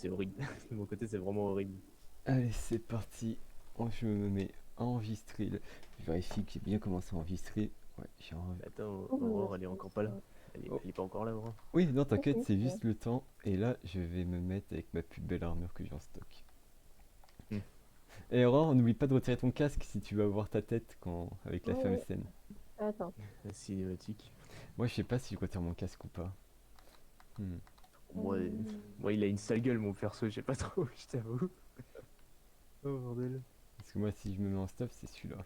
c'est horrible. De mon côté, c'est vraiment horrible. Allez, c'est parti. Je me mets à enregistrer. Je vérifie que j'ai bien commencé à enregistrer. Ouais, Attends, Oh, mais Aurore, elle est encore pas là. Elle est, Oh. elle est pas encore là, Aurore. Oui, non, t'inquiète, oui, c'est ouais. juste le temps. Et là, je vais me mettre avec ma plus belle armure que j'ai en stock. Hmm. Et Aurore, n'oublie pas de retirer ton casque si tu veux voir ta tête avec la Ouais, fameuse ouais. scène. Attends. La cinématique. Moi, je sais pas si je retire mon casque ou pas. Hmm. Moi, moi, il a une sale gueule, mon perso, je sais pas trop, je t'avoue. Oh bordel. Parce que moi, si je me mets en stop, c'est celui-là.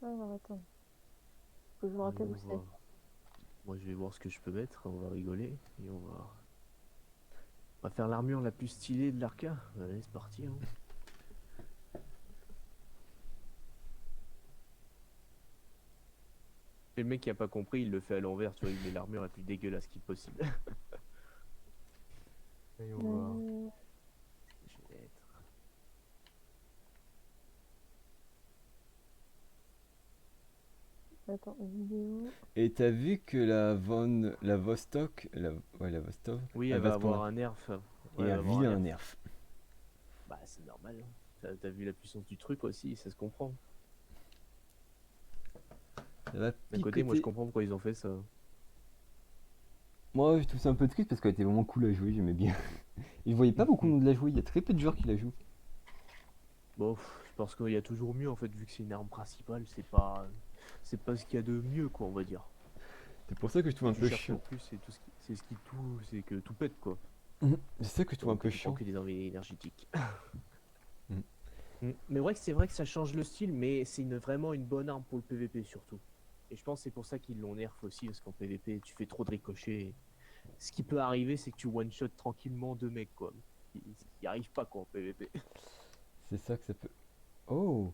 Alors, attends. Faut que je me Allez, rappelle où c'est. moi, je vais voir ce que je peux mettre, on va rigoler. Et on va faire l'armure la plus stylée de l'Arca. Allez, c'est parti. Hein. Et le mec qui a pas compris, il le fait à l'envers, tu vois, il met l'armure la plus dégueulasse qui est possible. Et on va voir Euh, ce que je vais mettre. Attends, vidéo. Et t'as vu que la Vostok, ouais, la Vostok, Oui, elle elle va va se prendre avoir un nerf. et Ouais, elle un va avoir un vilain nerf. nerf. Bah, c'est normal. Hein. T'as vu la puissance du truc aussi, ça se comprend. Ça va D'un côté, moi je picoter. comprends pourquoi ils ont fait ça. Moi, je trouve ça un peu triste parce qu'elle était vraiment cool à jouer, j'aimais bien. Et je voyais pas beaucoup de monde la jouer, il y a très peu de joueurs qui la jouent. Bon, je pense qu'il y a toujours mieux en fait, vu que c'est une arme principale, c'est pas ce qu'il y a de mieux quoi, on va dire. C'est pour ça que je trouve un Tu peu cherches chiant. pour plus, c'est que tout pète quoi. C'est ça que je trouve un Donc peu tu prends chiant. que des armes énergétiques. Mhm. Mais ouais, c'est vrai que ça change le style, mais c'est vraiment une bonne arme pour le PVP surtout. Et je pense que c'est pour ça qu'ils l'ont nerf aussi, parce qu'en PVP, tu fais trop de ricochets. Ce qui peut arriver, c'est que tu one-shot tranquillement deux mecs, quoi. Ils arrivent pas, quoi, en PVP. C'est ça que ça peut. Oh,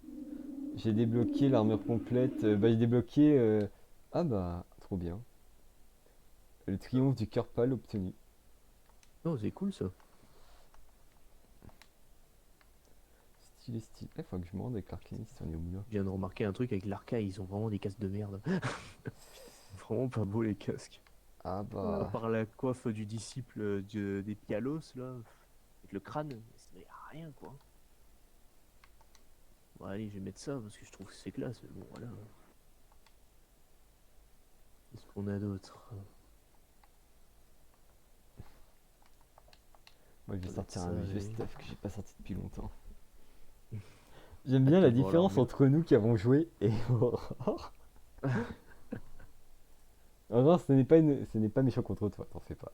j'ai débloqué l'armure complète. Bah, j'ai débloqué. Ah bah, trop bien. Le triomphe du cœur pâle obtenu. Non, c'est cool, ça. Stylé, stylé. Il faut que je me rende avec l'arcaniste si on est au boulot. Je viens de remarquer un truc avec l'Arca, ils ont vraiment des casques de merde. Vraiment pas beau, les casques. Ah À bah. part la coiffe du disciple des Pialos, là, avec le crâne, il n'y a rien, quoi. Bon, allez, je vais mettre ça, parce que je trouve que c'est classe, mais bon, voilà. Qu'est-ce qu'on a d'autre? Moi, je vais On va mettre sortir ça, un vieux allez. stuff que j'ai pas sorti depuis longtemps. J'aime bien Hâte la de voir différence l'armure. entre nous qui avons joué et Aurore. Aurore, ce n'est pas méchant contre toi, t'en fais pas.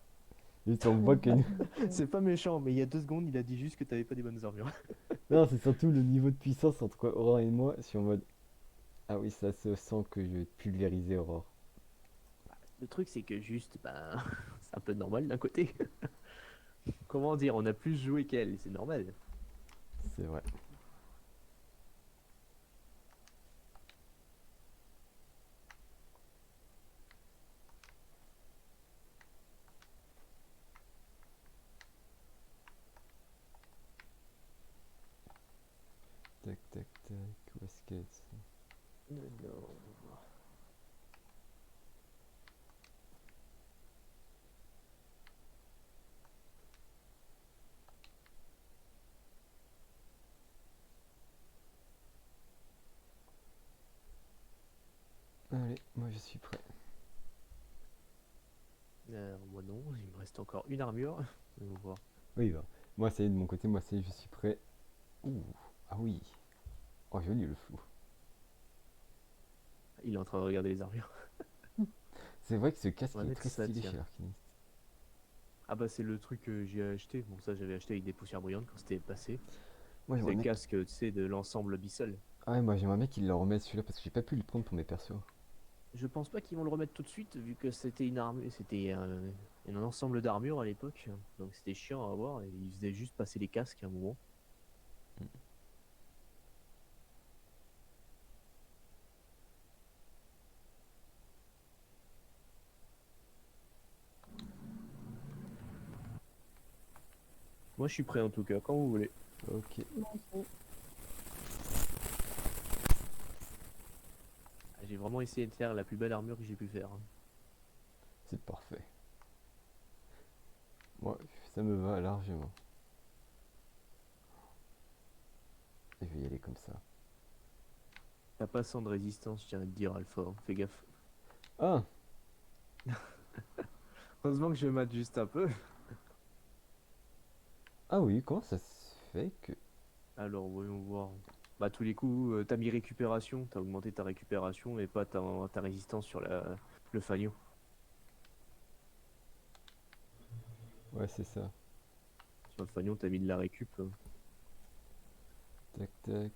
Juste on voit que nous. C'est pas méchant, mais il y a 2 secondes, il a dit juste que t'avais pas des bonnes armures. Non, c'est surtout le niveau de puissance entre Aurore et moi. Je suis en mode. Ah oui, ça se sent que je vais pulvériser Aurore. Le truc, c'est que juste, ben, c'est un peu normal d'un côté. Comment dire, on a plus joué qu'elle, c'est normal. C'est vrai. Tac, tac, tac. Où est-ce qu'elle est Non. Allez, moi je suis prêt. Moi non, il me reste encore une armure. On va voir. Oui, bah. Moi, ça y est, de mon côté, moi, ça y est, je suis prêt. Ouh, ah oui. Oh, joli le flou. Il est en train de regarder les armures. C'est vrai que ce casque On va est mettre très ça, stylé tiens. chez l'arcaniste. Ah bah c'est le truc que j'ai acheté. Bon ça j'avais acheté avec des poussières brillantes quand c'était passé. Moi, C'est j'aimerais le bien. casque, tu sais, de l'ensemble abyssal. Ah ouais, moi, j'aimerais bien qu'il le remette celui-là parce que j'ai pas pu le prendre pour mes persos. Je pense pas qu'ils vont le remettre tout de suite vu que c'était une armure, c'était un ensemble d'armures à l'époque. Donc c'était chiant à avoir et ils faisaient juste passer les casques à un moment. Moi je suis prêt en tout cas, quand vous voulez. Ok. J'ai vraiment essayé de faire la plus belle armure que j'ai pu faire. C'est parfait. Moi, je fais Ça me va largement. Et je vais y aller comme ça. T'as pas 100 de résistance, je tiens à te dire, Alpha. Hein. Fais gaffe. Ah! Heureusement que je mate juste un peu. Ah oui, comment ça se fait que... Alors, voyons voir. Bah, à tous les coups, t'as mis récupération. T'as augmenté ta récupération et pas ta résistance sur le fagnon. Ouais, c'est ça. Sur le fagnon, t'as mis de la récup. Hein. Tac, tac.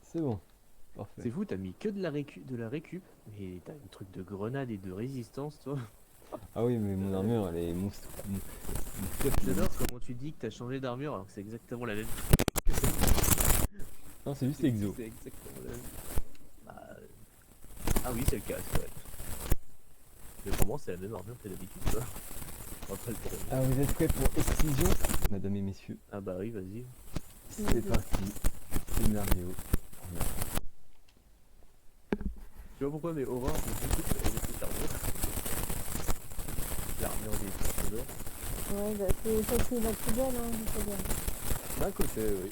C'est bon. Parfait. C'est fou, t'as mis que de la récup. Mais t'as un truc de grenade et de résistance, toi. Ah oui, mais mon armure, elle est monstre. J'adore comment tu dis que t'as changé d'armure alors que c'est exactement la même. Non, c'est juste exo. C'est exactement la même. Bah, ah oui, c'est le cas, c'est vrai. Mais pour moi, c'est la même armure que d'habitude, quoi. On va pas le prendre. Ah, vous êtes prêts pour Explosion, mesdames et messieurs? Ah bah oui, vas-y. C'est parti. Scénario. Tu vois pourquoi mes horreurs, c'est beaucoup de cette armure. L'armure des profondeurs. Ouais, bah, c'est ça qui est la plus belle, hein, je sais bien. D'un côté, oui.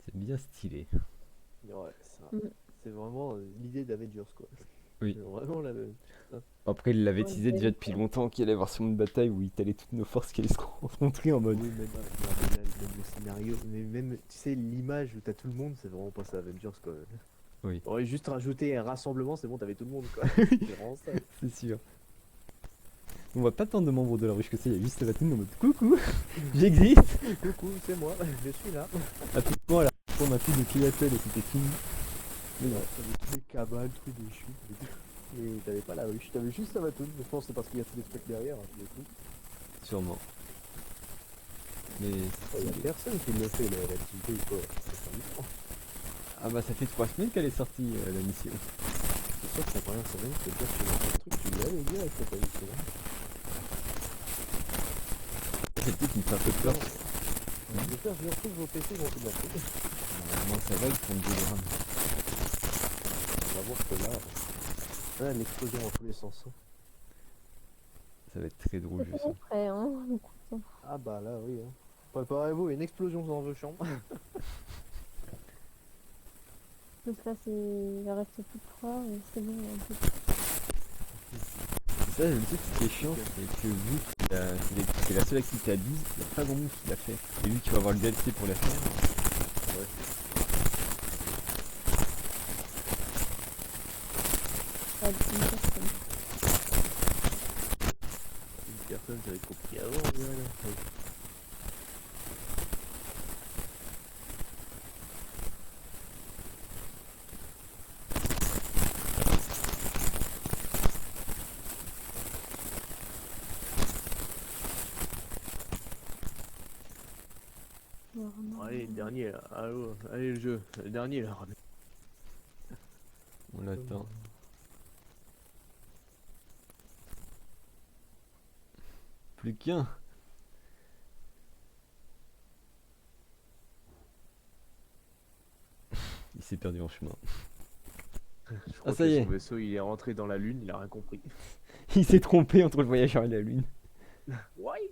C'est bien stylé. Ouais, ça. Mm. C'est vraiment l'idée d'Avengers, quoi. Oui. C'est vraiment la même. Après, il l'avait Ouais, teasé déjà depuis longtemps qu'il allait avoir sur une bataille où il étalait toutes nos forces qui allaient se rencontrer en mode. Oui, même, même le scénario, mais même, tu sais, l'image où t'as tout le monde, c'est vraiment pas ça, Avengers, quoi. Oui. On aurait juste rajouté un rassemblement, c'est bon, t'avais tout le monde, quoi. C'est vraiment ça. C'est sûr. On voit pas tant de membres de la ruche que ça, il y a juste la team en mode coucou, j'existe. Coucou, c'est moi, je suis là. À tout moment, elle a forme un truc de clientèle et c'était fini. Mais Ouais, non. t'avais tous les cabanes, tous les chutes, mais t'avais pas la ruche, t'avais juste la batoune. Je pense que c'est parce qu'il y a tous les trucs derrière, hein, tous les coups. Sûrement. Mais Il y a personne qui le fait, l'activité ou quoi. C'est pas du tout. ah bah ça fait 3 semaines qu'elle est sortie la mission. C'est sûr que la première semaine, c'est dire que tu lances un truc, tu l'avais dit avec cette mission. C'est le truc qui me fait un peu peur. J'espère que je retrouve vos PC dans toute la truc. Moi ça va, ils font 2 grammes. On va voir que là, l'explosion dans tous les sens. Ça va être très drôle, je C'est sens. prêt, hein. Ah bah là, oui. Hein. Préparez-vous, une explosion dans vos chambres. Donc là, il reste plus que 3, et c'est bon. Ça, le truc qui est chiant, c'est que vu que c'est la seule activité à 10, il n'y a pas grand monde qui l'a fait. Et vu qu'il va avoir le DLC pour la faire, Ouais. Une personne, j'avais compris avant, voilà. Ouais, Allez, le dernier là. Allô, allez, le jeu. Le dernier là. On l'attend. Plus qu'un. Il s'est perdu en chemin. Je crois ça que y est. son vaisseau il est rentré dans la lune, il a rien compris. Il s'est trompé entre le voyageur et la lune. Ouais,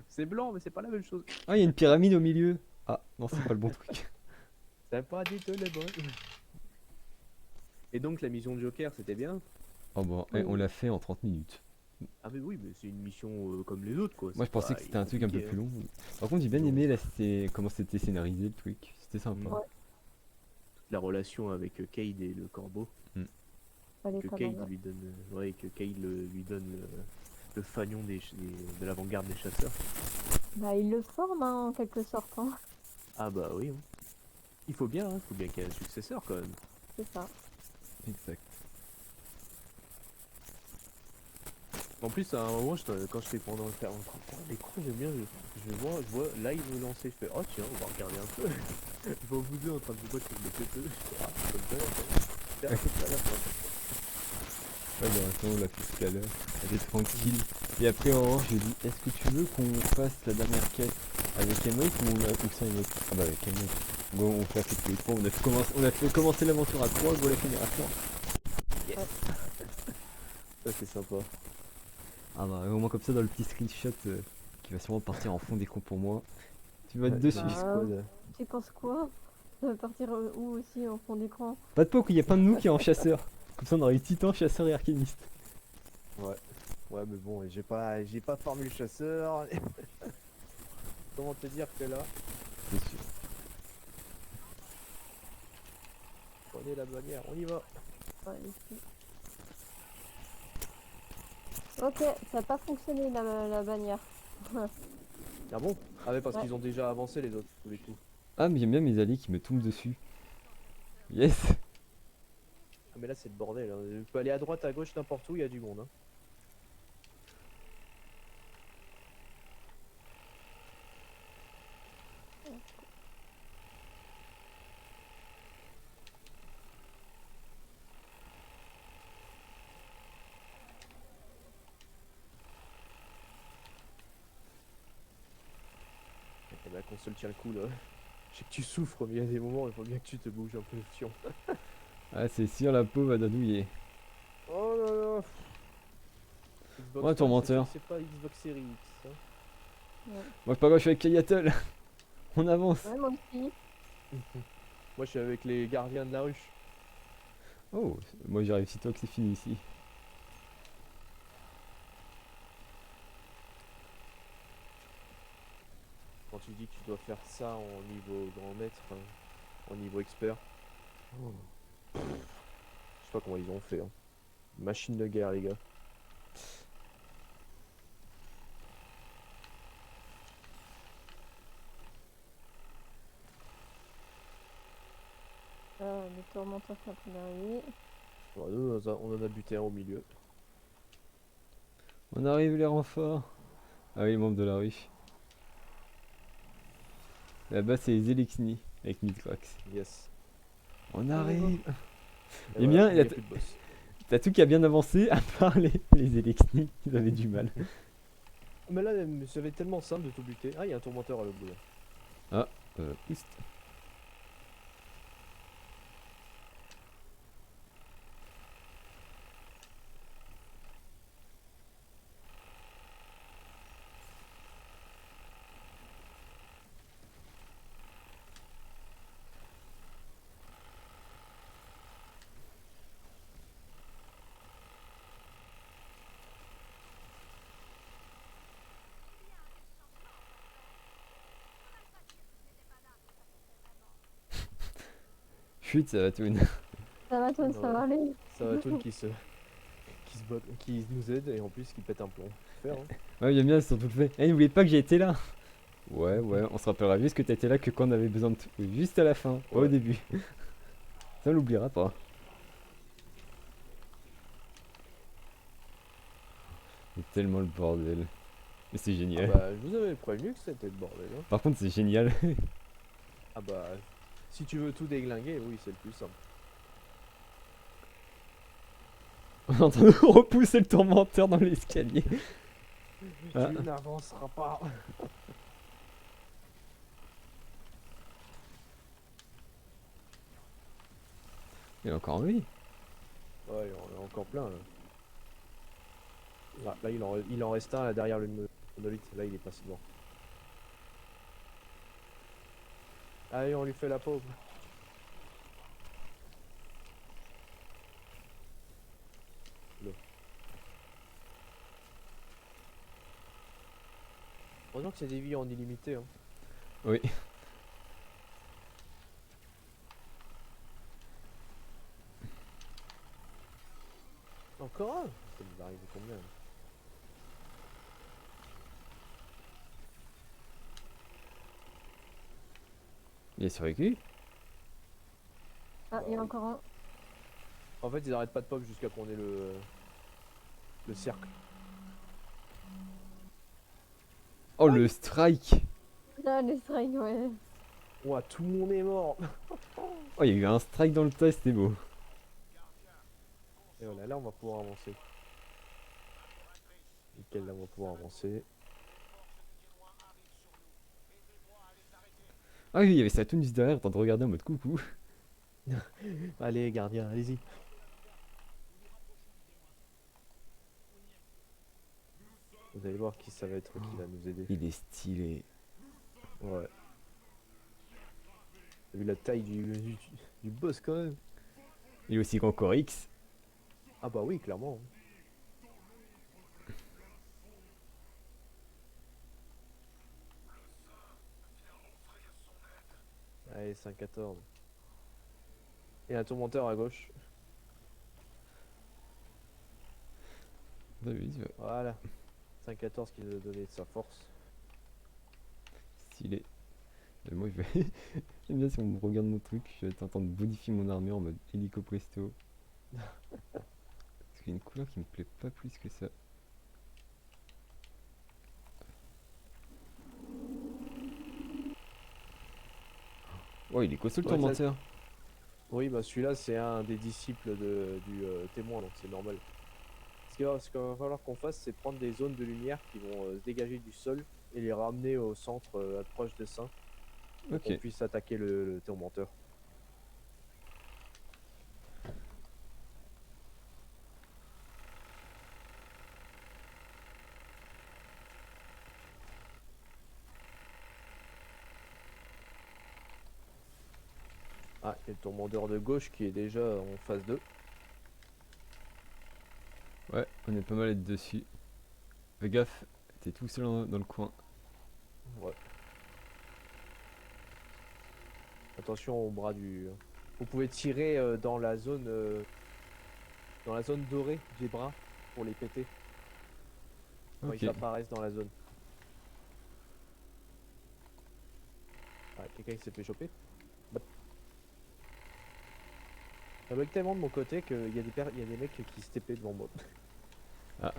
c'est blanc, mais c'est pas la même chose. Ah, il y a une pyramide au milieu. Ah, non, c'est pas le bon truc. C'est pas du tout le bon. Et donc la mission de Joker, c'était bien? Oh bon, on l'a fait en 30 minutes. Ah mais oui, mais c'est une mission comme les autres quoi. Moi, je c'est pensais pas que c'était un truc un peu compliqué, plus hein. long. Par contre, j'ai bien Non. aimé comment c'était scénarisé le truc. C'était sympa. Ouais. La relation avec Cade et le corbeau. Elle est Que pas Cade mal. lui donne, ouais, que Cade lui donne le fanion de l'avant-garde des chasseurs. Bah, il le forme, hein, en quelque sorte, hein. Ah bah oui, hein. Il faut bien, hein, faut bien qu'il y ait un successeur quand même. C'est ça. Exact. En plus, à un moment, quand j'étais pendant en train de faire l'écran, j'aime bien, je vois live lancé, je fais oh tiens, on va regarder un peu. Je vois vous deux en train de vous battre contre le pépeux. Je fais, ah, ça me plaît, ça me plaît, à la fin. Ouais, bah, attends, on l'a fait tout à l'heure. Elle est tranquille. Et après, en orange, j'ai dit est-ce que tu veux qu'on fasse la dernière quête avec Emmett ou sans Emmett? Ah bah, avec Emmett. Bon, on fait la fait tous les trois. On a fait commencer l'aventure à 3, go la finir à 3. Ça c'est sympa. Ah bah, au moins comme ça, dans le petit screenshot qui va sûrement partir en fond d'écran pour moi, tu vas être Ouais, dessus. Bah, Squad. Tu penses quoi? Ça va partir où aussi en fond d'écran? Pas de poke, il y a plein de nous qui est en chasseur. Comme ça, on aurait eu Titan, chasseur et arcaniste. Ouais. Ouais mais bon, j'ai pas formé le chasseur. Comment te dire que là, C'est sûr. prenez la bannière, on y va. Ouais, ici. Ok, ça n'a pas fonctionné la bannière. Ah bon? Ah ouais, parce Ouais. qu'ils ont déjà avancé les autres, tous les coups. Ah, mais j'aime bien mes alliés qui me tombent dessus. Yes. Ah mais là c'est le bordel, hein. Tu peux aller à droite, à gauche, n'importe où, il y a du monde, hein. Et la console tient le coup là. Je sais que tu souffres, mais il y a des moments où il faut bien que tu te bouges un peu le fion. Ah, c'est sûr, la peau va dadouiller. Oh là là. Xbox Ouais, ton One, menteur. c'est pas Xbox Series X, hein. Moi, pas grave, je suis avec Kayatol. On avance. Ouais, moi aussi. Moi je suis avec les gardiens de la ruche. Oh, moi j'ai réussi toi que c'est fini ici. Quand tu dis que tu dois faire ça en niveau grand maître, hein, en niveau expert. Oh. Je sais pas comment ils ont fait, hein. Machine de guerre les gars. Le tourmenteur qui est en train d'arriver. Bon, nous, on en a buté un au milieu. On arrive les renforts. Ah oui, membres de la ruche. Là-bas c'est les Elixni avec Mitrax. Yes. On Allez, arrive. Et Eh voilà, bien, il y a plus de boss. t'as tout qui a bien avancé à part les Elixni, ils avaient du mal. Mais là, ça va être tellement simple de tout buter. Ah, il y a un tourmenteur à l'autre bout là. Oust. Chut, ça va tout. Ça va, toi, Ouais. ça va aller. Ça va tout qui nous aide et en plus qui pète un plomb. Faire, hein. Ouais, j'aime bien, ils sont tout fait. Eh, n'oubliez pas que j'ai été là. Ouais, on se rappellera juste que t'as été là que quand on avait besoin de tout. Juste à la fin, pas au Ouais. début. Ça on l'oubliera pas. C'est tellement le bordel. Mais c'est Ah génial. bah, je vous avais prévenu que c'était le bordel, hein. Par contre, c'est génial. Ah bah, si tu veux tout déglinguer, oui, c'est le plus simple. On est en train de repousser le tourmenteur dans l'escalier. Ah. Tu n'avanceras pas. Il est encore en vie. Ouais, il y en a encore plein là. Là, il en reste un là, derrière le monolithe. Là, il est passé devant. Allez, on lui fait la pauvre. Là. Heureusement que c'est des vies en illimité. Hein. Oui. Encore un? Ça nous arrive combien là? Il a survécu. Ah, il y en a encore un. En fait, ils arrêtent pas de pop jusqu'à qu'on ait le cercle. Oh, le strike. Ah, les strikes, ouais. Ouah, tout le monde est mort. Oh, il y a eu un strike dans le tas, c'était beau. Et voilà, là on va pouvoir avancer. Nickel, là on va pouvoir avancer. Ah oui, il y avait Saturn juste derrière en train de regarder en mode coucou. Allez, gardien, allez-y. Vous allez voir qui ça va être qui va nous aider. Il est stylé. Ouais. T'as vu la taille du boss quand même? Il est aussi grand qu'Oryx. Ah bah oui, clairement. Allez, 5-14. Et un tourmenteur à gauche. T'as vu, tu vois. Voilà. 5-14 qui nous a donné de sa force. Stylé. Et moi, je vais. J'aime bien si on regarde mon truc, je vais être en train de modifier mon armure en mode hélico presto. Parce qu'il y a une couleur qui me plaît pas plus que ça. Oh, il est costaud le Ouais, tourmenteur. Oui, bah celui-là c'est un des disciples du témoin, donc c'est normal. Ce qu'il va falloir qu'on fasse, c'est prendre des zones de lumière qui vont se dégager du sol et les ramener au centre proche de Saint, pour qu'on Ok. puisse attaquer le tourmenteur. Ah, il y a le tourmenteur de gauche qui est déjà en phase 2. Ouais, on est pas mal à être dessus. Fais gaffe, t'es tout seul dans le coin. Ouais. Attention au bras du. Vous pouvez tirer dans la zone dorée des bras pour les péter quand Ok. ils apparaissent dans la zone. Ah, quelqu'un qui s'est fait choper. Bah. Ça bug tellement de mon côté qu'il y a il y a des mecs qui se TP devant moi. Ah,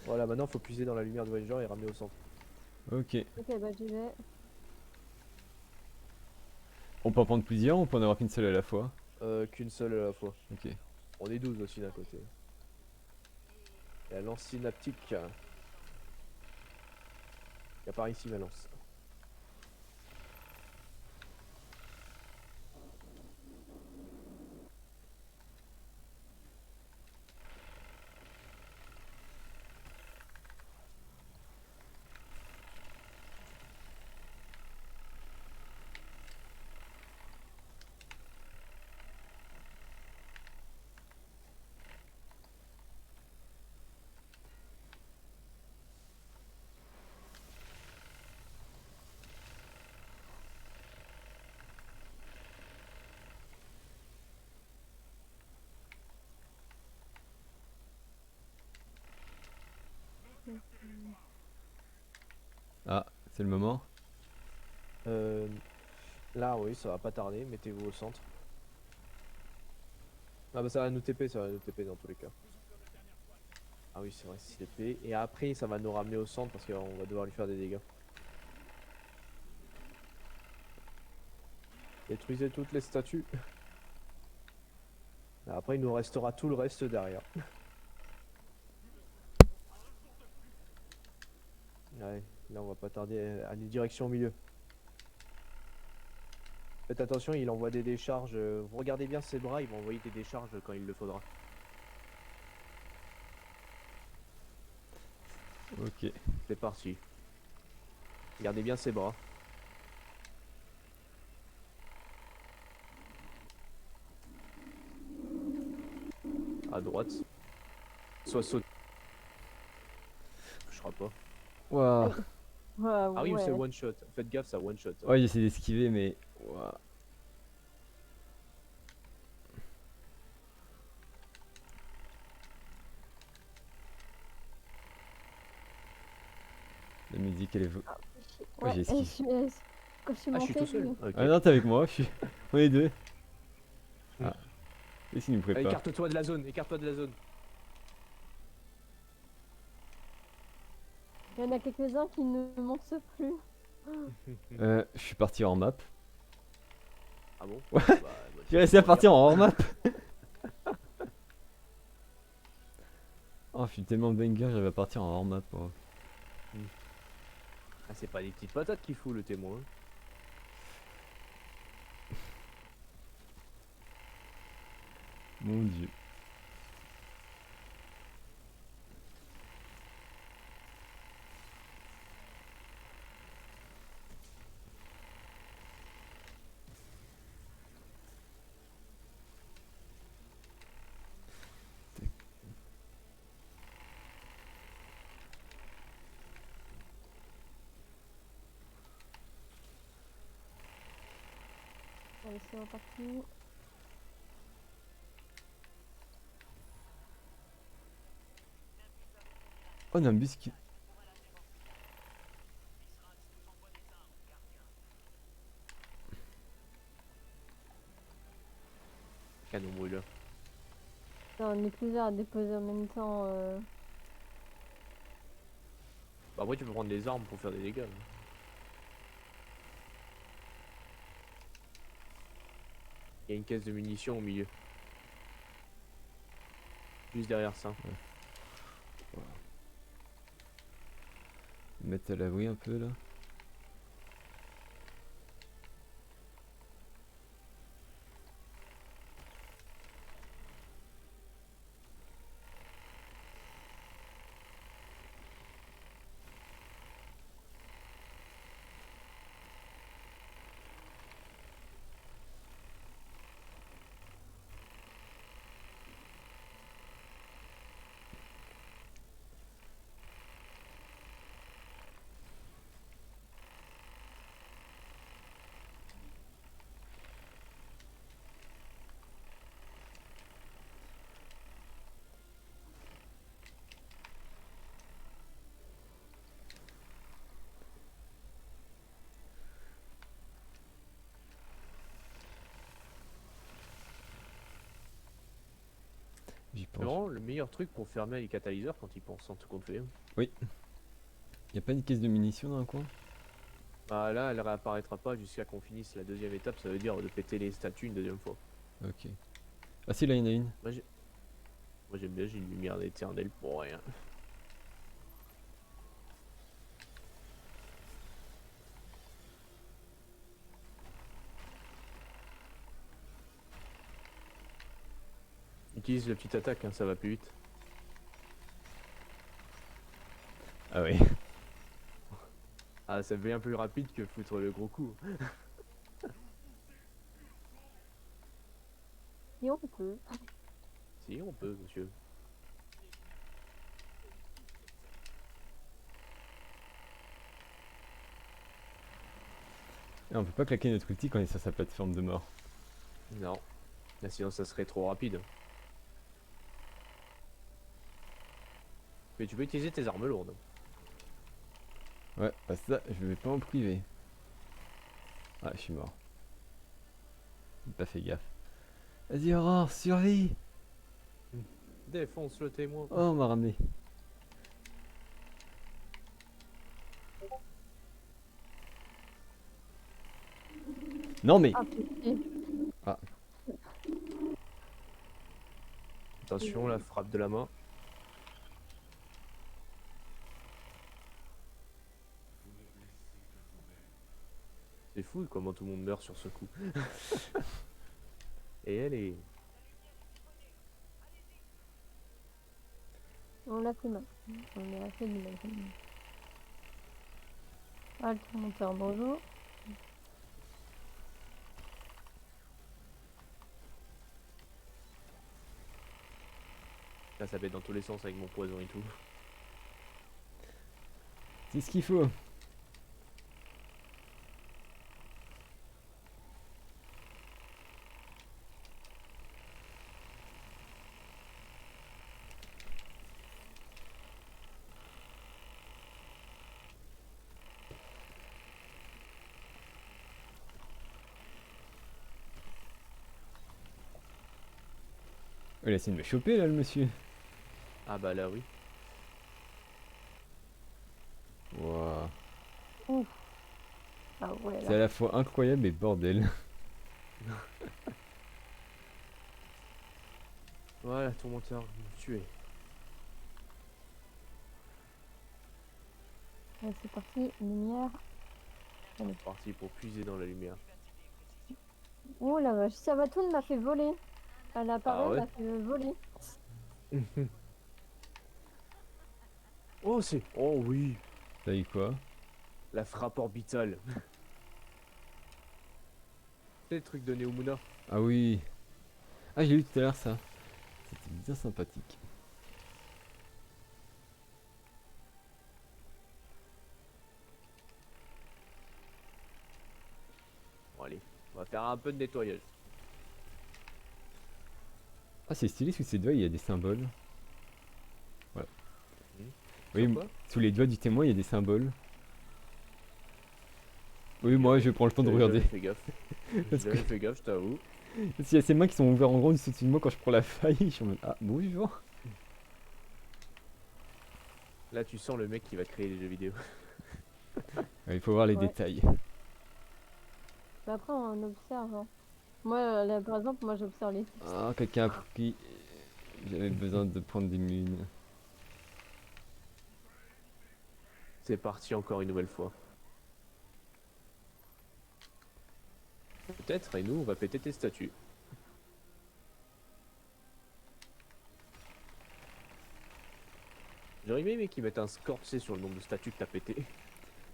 Voilà, maintenant faut puiser dans la lumière de Voyager et ramener au centre. ok. Ok, bah j'y vais. On peut en prendre plusieurs ou on peut en avoir qu'une seule à la fois? Qu'une seule à la fois. Ok. On est 12 aussi d'un côté. Et la lance synaptique. Il y a par ici ma lance. Ah, c'est le moment. Euh, Là, oui, ça va pas tarder. Mettez-vous au centre. Ah bah ça va nous TP, ça va nous TP dans tous les cas. Ah oui, c'est vrai, c'est TP. Et après, ça va nous ramener au centre parce qu'on va devoir lui faire des dégâts. Détruisez toutes les statues. Après, il nous restera tout le reste derrière. Ouais, là, on va pas tarder à aller direction au milieu. Faites attention, il envoie des décharges. Vous regardez bien ses bras, il va envoyer des décharges quand il le faudra. Ok. C'est parti. Regardez bien ses bras. À droite. Soit saute. Je crois pas. Waouh. Ah oui, mais c'est ouais. one shot. Faites gaffe, ça one shot. Ouais, j'essaie d'esquiver, mais. Waouh. La musique, elle est. Ouais, Ouais, j'ai esquivé. quand je suis Ah, je suis montée, tout seul. Ok. Ah non, t'es avec moi, on est deux. Ah. Et s'il nous prépare. Écarte-toi de la zone, écarte-toi de la zone. il y en a quelques-uns qui ne montent plus. Je suis parti hors map. Ah bon? Ouais. Bah, J'ai réussi à partir en hors map. Oh, je suis tellement banger, j'avais à partir en hors map. Moi. Ah, c'est pas des petites patates qu'il fout le témoin. Mon dieu. Allez, c'est reparti. Oh, on a un bus qui. Canon brûleur. Non, on est plusieurs à déposer en même temps. Bah, après, tu peux prendre les armes pour faire des dégâts. Il y a une caisse de munitions au milieu. Juste derrière ça. Mettre à l'abri un peu là. J'y C'est pense. vraiment le meilleur truc pour fermer les catalyseurs quand ils pensent en tout compte fait. Y'a pas une caisse de munitions dans un coin? Bah là, elle réapparaîtra pas jusqu'à qu'on finisse la deuxième étape, ça veut dire de péter les statues une deuxième fois. Ok. Ah si, là y'en a une. Moi j'aime bien, j'ai une lumière éternelle pour rien. Utilise la petite attaque, hein, ça va plus vite. Ah ouais. Ah, ça devient plus rapide que foutre le gros coup. Et on peut. Si, on peut, monsieur. Et on peut pas claquer notre ulti quand on est sur sa plateforme de mort. Non. Là, sinon, ça serait trop rapide. Mais tu peux utiliser tes armes lourdes. Ouais, bah ça, je vais pas en priver. Ah, je suis mort. J'ai pas fait gaffe. Vas-y, Aurore, survie! Défonce le témoin. Oh, on m'a ramené. Non mais... Ah, pitié. Attention, la frappe de la main. C'est fou comment tout le monde meurt sur ce coup. Et elle est... On l'a fait mal. On a fait du mal. Ah, le tourmenteur, bonjour. Là, ça pète dans tous les sens avec mon poison et tout. C'est ce qu'il faut. Il a essayé de me choper là le monsieur. Ah bah là, oui. Waouh. Ouf. Ah ouais, C'est à là. la fois incroyable et bordel. Voilà, tourmenteur, tué. Ouais, c'est parti, lumière. C'est parti pour puiser dans la lumière. Oh la vache, Savatoun m'a fait voler. Elle apparaît, Ah ouais m'a fait voler. Oh, c'est... Oh oui. T'as eu quoi? La frappe orbitale. C'est le truc de Neomuna. Ah oui. Ah j'ai eu tout à l'heure ça. C'était bien sympathique. Bon allez, on va faire un peu de nettoyage. Ah c'est stylé sous ces doigts il y a des symboles. Voilà. Oui, Sur quoi sous les doigts du témoin il y a des symboles. Oui moi je prends le temps de J'avais regarder. jamais fait gaffe. Parce J'avais que- fait gaffe, je t'avoue. Parce qu'il y a ces mains qui sont ouvertes en grand du dessus de moi quand je prends la faille. Je suis en mode ah bonjour. Là, tu sens le mec qui va créer des jeux vidéo. Ah, il faut voir les Ouais. détails. Mais après, on observe. Hein. Moi, là, par exemple, moi j'observe les textes. Ah quelqu'un a pris. J'avais besoin de prendre des mines. C'est parti encore une nouvelle fois. Peut-être, et nous, on va péter tes statues. J'aurais aimé mais qu'ils mettent un score, tu sais, sur le nombre de statues que t'as pété.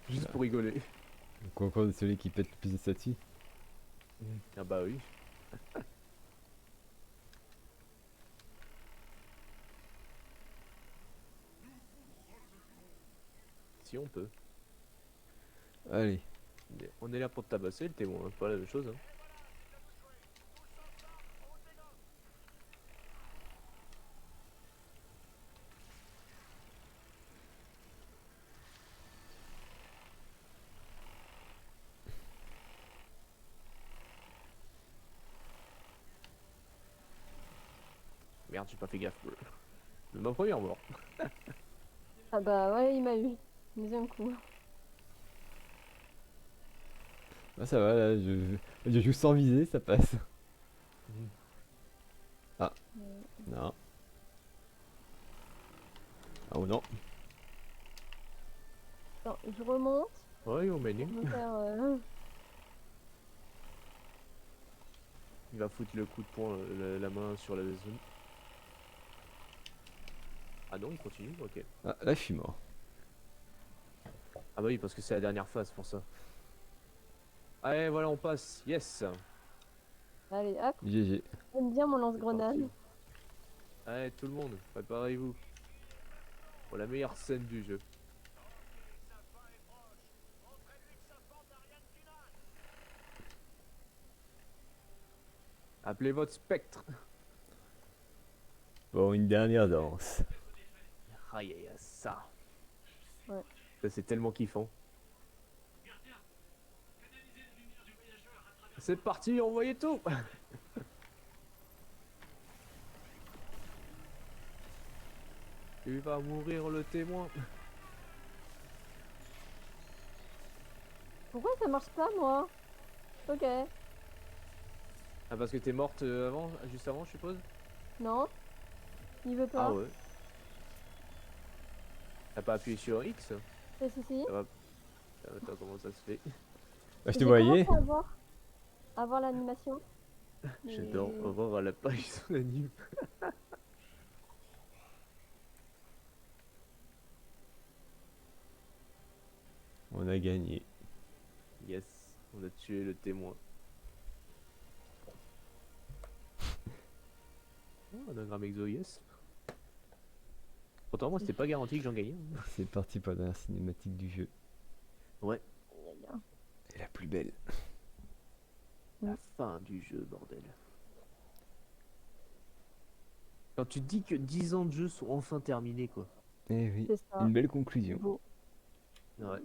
Juste pour rigoler. Donc encore celui qui pète plus de statues. Ah bah oui. Si on peut. Allez. On est là pour te tabasser, le témoin, c'est pas la même chose. Hein. Merde, j'ai pas fait gaffe. C'est ma première mort. Ah bah ouais, il m'a eu. Deuxième coup. Ah ça va là, je joue sans viser, ça passe. Ah. Non. Ah ou non. Attends, je remonte Ouais, on mène. pour me faire... Il va foutre le coup de poing, la main sur la zone. Ah non, il continue, ok. Ah là je suis mort. Ah bah oui, parce que c'est la dernière phase pour ça. Allez, voilà, on passe. Yes. Allez, hop, GG. j'aime bien mon C'est lance-grenade. parti. Allez, tout le monde, préparez-vous. Pour la meilleure scène du jeu. Appelez votre spectre. Pour une dernière danse. Aïe aïe aïe, ça. Ouais. Ça c'est tellement kiffant. C'est parti, envoyez tout. Il va mourir le témoin. Pourquoi ça marche pas, moi? Ok. Ah, parce que t'es morte avant, juste avant, je suppose. Non, il veut pas. Ah ouais. T'as pas appuyé sur X? Si. Ça va. Attends, comment ça se fait? Bah, je te J'ai commencé voyais. à voir l'animation. J'adore. On Mais va voir à la page son anime. On a gagné. Yes, on a tué le témoin. Oh, anagramme exo, yes. Pourtant, moi, c'était pas garanti que j'en gagnais. Hein. C'est parti pour la dernière cinématique du jeu. Ouais. Et la plus belle. La fin du jeu, bordel. Quand tu te dis que 10 ans de jeu sont enfin terminés, quoi. Eh oui, c'est ça. une belle C'est conclusion. beau. Ouais.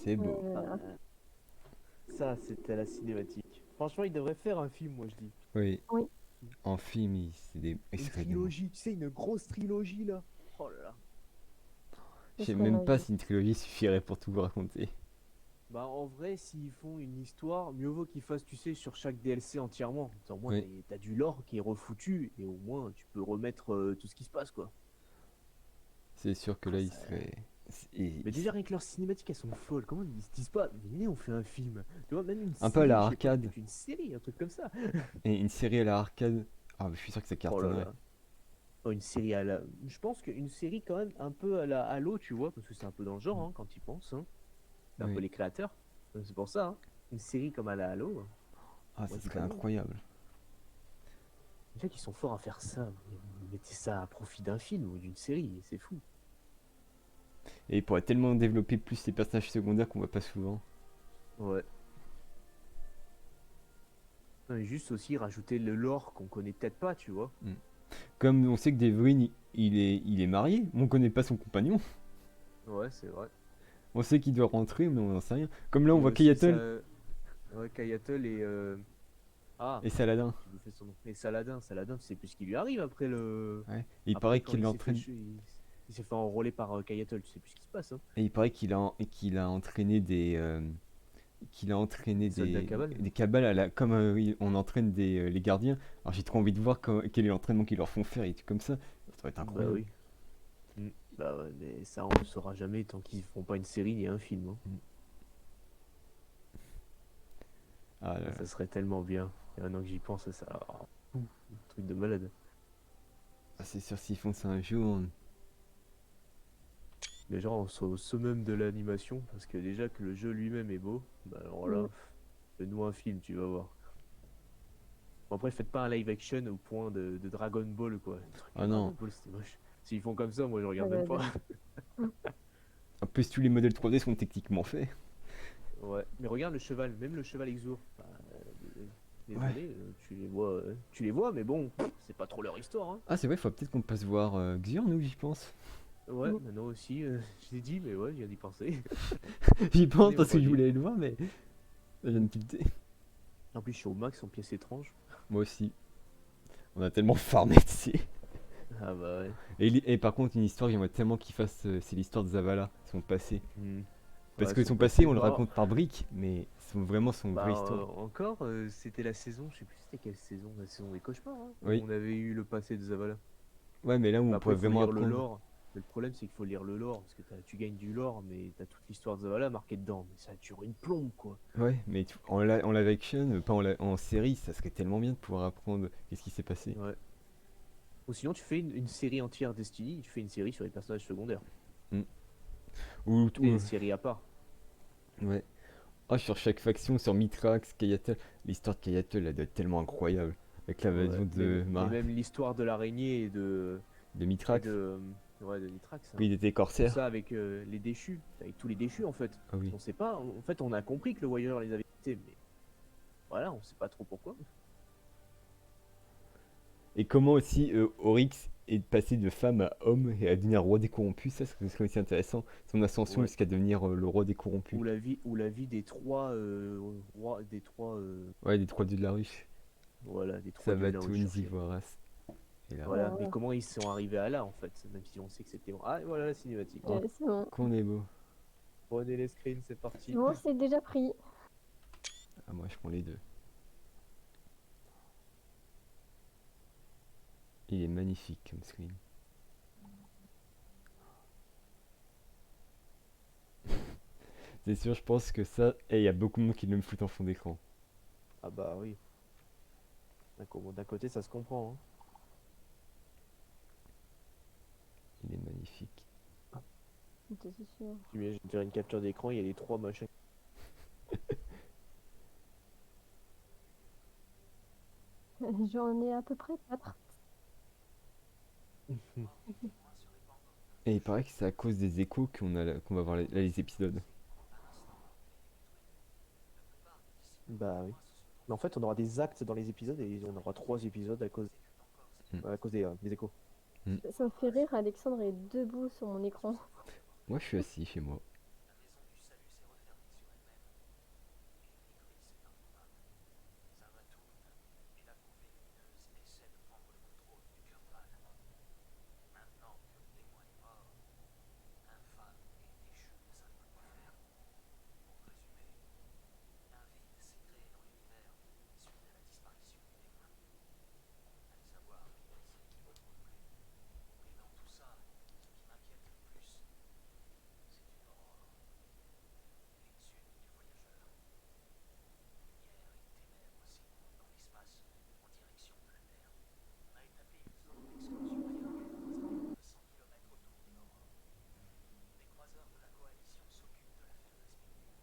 c'est beau. Euh, Ça, c'était la cinématique. Franchement, il devrait faire un film, moi je dis. Oui, oui, en film, il Une serait des mots. trilogie, tu sais, une grosse trilogie là. Oh là là. Je ce sais serait même pas magique. si une trilogie suffirait pour tout vous raconter. Bah en vrai, s'ils font une histoire, mieux vaut qu'ils fassent, tu sais, sur chaque DLC entièrement. Au moins, Oui, t'as du lore qui est refoutu et au moins tu peux remettre tout ce qui se passe quoi. c'est sûr que Ah, là, il ça... serait. Mais déjà, rien que leurs cinématiques, elles sont folles. Comment ils se disent pas, venez, on fait un film. Tu vois, même une Un peu à la série, je sais pas, arcade. peut-être une série, un truc comme ça. Et une série à la arcade. Ah, je suis sûr que ça Oh là cartonnerait. là. Oh, une série à la... Je pense qu'une série quand même un peu à la Halo, tu vois, parce que c'est un peu dans le genre hein, quand ils pensent. Hein. C'est un peu Oui. les créateurs. Donc, c'est pour ça. Hein. Une série comme à la Halo, Ah, moi ça je dis serait pas non. incroyable. Déjà qu'ils sont forts à faire ça. Vous mettez ça à profit d'un film ou d'une série, c'est fou. Et il pourrait tellement développer plus les personnages secondaires qu'on voit pas souvent. Ouais. Non, mais juste aussi rajouter le lore qu'on connaît peut-être pas, tu vois. Comme on sait que Devrin, il est marié, mais on connaît pas son compagnon. Ouais, c'est vrai. On sait qu'il doit rentrer, mais on n'en sait rien. Comme là, on Et voit aussi ça... Kayatel Ouais, Kayatel et... Ah, et Saladin. j'ai bouffé son nom. Et Saladin, Saladin, tu sais plus ce qui lui arrive après le... Ouais. Et il Après paraît quand qu'il il s'est fait... l'entraîne. il s'est fait enrôler par Kayatel, tu sais plus ce qui se passe, hein. Et il paraît qu'il a entraîné Des soldats cabales. des cabales comme on entraîne les gardiens. Alors j'ai trop envie de voir quel est l'entraînement qu'ils leur font faire et tout comme ça. Ça va être Bah incroyable. oui. Mm. Bah ouais, mais ça on ne saura jamais tant qu'ils font pas une série ni un film. Hein. Ah là Ah, là. ça serait tellement bien. Et maintenant que j'y pense, ça... un truc de malade. Ah, c'est sûr, s'ils font ça un jour. Déjà, on soit au summum de l'animation, parce que déjà que le jeu lui-même est beau, bah alors là, Mm. fais-nous un film, tu vas voir. Bon, après, faites pas un live action au point de Dragon Ball, quoi. Le truc de Ah Dragon non. Ball, c'était moche. S'ils font comme ça, moi je Ah, regarde même pas. j'adore. Mm. En plus, tous les modèles 3D sont techniquement faits. Ouais, mais regarde le cheval, même le cheval Exo. Bah, Ouais. désolé, tu les vois, mais bon, c'est pas trop leur histoire, hein. Ah, c'est vrai, faut peut-être qu'on passe voir Xion, nous, j'y pense. Ouais, Mm. maintenant aussi, je l'ai dit, mais ouais, je viens d'y penser. J'y pense Venez, on parce que va je vite. voulais le voir, mais je viens de tilter. En plus, je suis au max en pièces étranges. Moi aussi. On a tellement farmé dessus. Ah bah ouais. Et par contre, une histoire, j'aimerais tellement qu'il fasse, c'est l'histoire de Zavala, son passé. Hmm. Parce Ouais, que son son passé, passé, on le bah, raconte par briques, mais vraiment son vraie histoire. encore, c'était la saison, je sais plus c'était quelle saison, la saison des cauchemars, hein, où Oui. on avait eu le passé de Zavala. Ouais, mais là où Mais on après, pourrait il faut vraiment lire le apprendre. lore. Mais le problème, c'est qu'il faut lire le lore, parce que tu gagnes du lore, mais t'as toute l'histoire de Zavala marquée dedans. Mais ça dure une plombe, quoi. Ouais, mais en live action, pas en série, ça serait tellement bien de pouvoir apprendre qu'est-ce qui s'est passé. Ouais. Ou sinon, tu fais une série entière Destiny, tu fais une série sur les personnages secondaires. Mm. Ou une série à part. Ouais. Ah, sur chaque faction, sur Mitrax, Kayatel, l'histoire de Kayatel, elle doit être tellement incroyable. Avec Ouais. l'invasion Mais même l'histoire de l'araignée de et Mitrax. ouais, de Nitrax, Oui, hein. il était Tout corsaire. ça avec les déchus, avec tous les déchus en fait. Ah oui. On sait pas, en fait on a compris que le Voyageur les avait quittés, mais voilà, on sait pas trop pourquoi. Et comment aussi Oryx est passé de femme à homme et à devenir roi des corrompus, ça serait aussi intéressant. Son ascension Ouais. jusqu'à devenir le roi des corrompus. Ou la vie des trois rois, des trois Ouais, des trois dieux de la ruche. voilà, des trois dieux de la Savatun, recherche. Zivoras et la Voilà, Voilà. mais comment ils sont arrivés à là en fait, même si on sait que c'était. Ah, et voilà la cinématique. Oh, C'est bon. qu'on est beau. Prenez les screens, c'est C'est parti. bon, c'est déjà pris. Ah, moi je prends les deux. Il est magnifique comme screen. C'est sûr, je pense que ça. Et il y a beaucoup de monde qui le me fout en fond d'écran. Ah bah oui. D'un côté, ça se comprend. Hein. Il est magnifique. C'est sûr. Tu imagines faire une capture d'écran, il y a les trois machins. J'en ai à peu près 4. Et il paraît que c'est à cause des échos qu'on va voir les épisodes. Bah oui. Mais en fait, on aura des actes dans les épisodes et on aura trois épisodes à cause des échos. Ça me fait rire, Alexandre est debout sur mon écran. Moi je suis assis chez moi.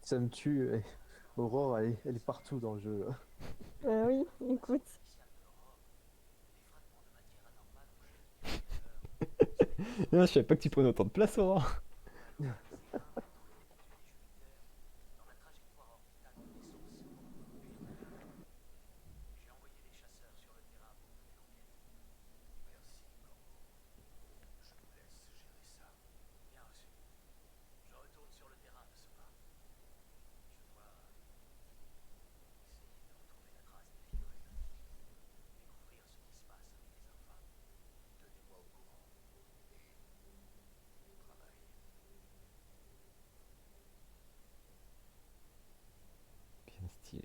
Ça me tue. Aurore, elle est partout dans le jeu. Là. Oui, écoute. Non, je savais pas que tu prenais autant de place, Aurore. Bien stylé.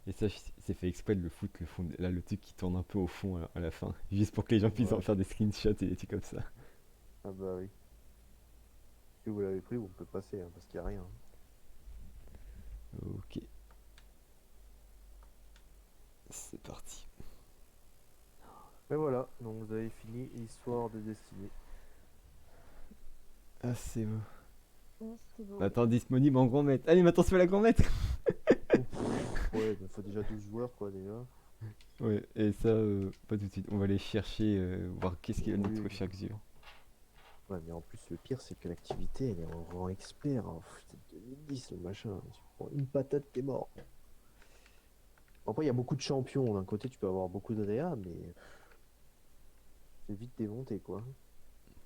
Et ça, c'est fait exprès de le foutre, le fond, là, le truc qui tourne un peu au fond à la fin. Juste pour que les gens puissent en Ouais. faire des screenshots et des trucs comme ça. Ah bah oui. Si vous l'avez pris, on peut passer, hein, parce qu'il n'y a rien. Ok, c'est parti. Mais voilà, donc vous avez fini l'histoire de Destiny. Ah, c'est bon. C'était beau. Attends, disponible en grand maître. Allez, maintenant, c'est la grand maître. Oh, ouais, bah faut déjà 12 joueurs, quoi, déjà. Ouais, et ça, pas tout de suite. On va aller chercher, voir qu'est-ce qu'il a Oui. notre chaque jour. Ouais, mais en plus, le pire, c'est que l'activité, elle est en rang expert. Hein. C'est 2010, le machin. Tu prends une patate, t'es mort. Après, il y a beaucoup de champions. D'un côté, tu peux avoir beaucoup de réa, mais c'est vite démonté, quoi.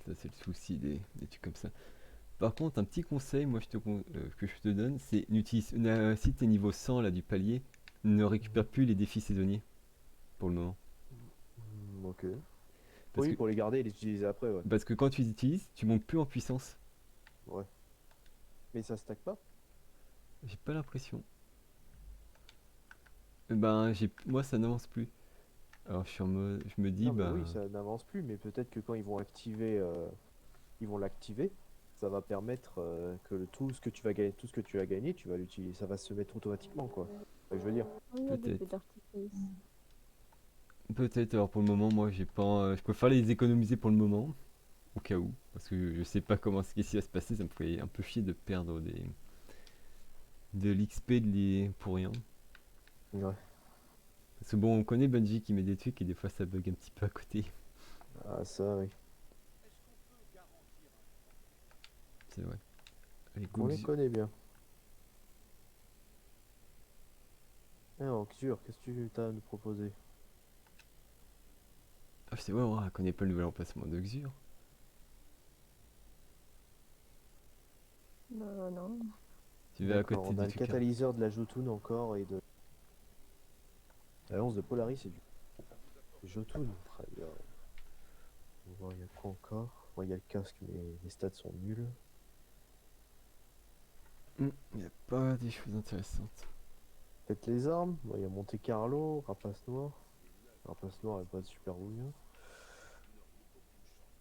Ça, c'est le souci des trucs comme ça. Par contre, un petit conseil, moi, que je te donne, c'est si t'es niveau 100 là du palier, ne récupère plus les défis saisonniers pour le moment. Ok. Parce Oui, que, pour les garder et les utiliser après, ouais. parce que quand tu les utilises, tu montes plus en puissance. Ouais. Mais ça stack pas. J'ai pas l'impression. Moi, ça n'avance plus. Alors, je suis en mode, je me dis, Non, mais bah, oui, ça n'avance plus. Mais peut-être que quand ils vont activer, ils vont l'activer. Ça va permettre tout ce que tu vas gagner, tout ce que tu as gagné, tu vas l'utiliser. Ça va se mettre automatiquement, quoi. C'est ça que je veux dire. Oui, il y a des feux peut-être. d'artifice. Peut-être, alors pour le moment, moi, j'ai pas, je préfère les économiser pour le moment, au cas où. Parce que je sais pas qu'est-ce qui va se passer, ça me ferait un peu chier de perdre de l'XP pour rien. Ouais. Parce que bon, on connaît Bungie qui met des trucs et des fois ça bug un petit peu à côté. Ah, ça, oui. C'est vrai. Allez, On go les connaît bien. Alors, Xur, qu'est-ce que tu as à nous proposer? Ah, c'est vrai, on connaît pas le nouvel emplacement de Xur. Non. Tu vas à D'accord, côté on a du le truc. catalyseur de la Jotun encore et de la lance de Polaris et du Jotun. Très bien. On va voir, il y a quoi encore? Ouais, il y a le casque, mais les stats sont nuls. Il n'y a pas des choses intéressantes. Peut-être les armes. Bon, il y a Monte Carlo, Rapace Noir. Rapace Noir, elle pas de super bouillon.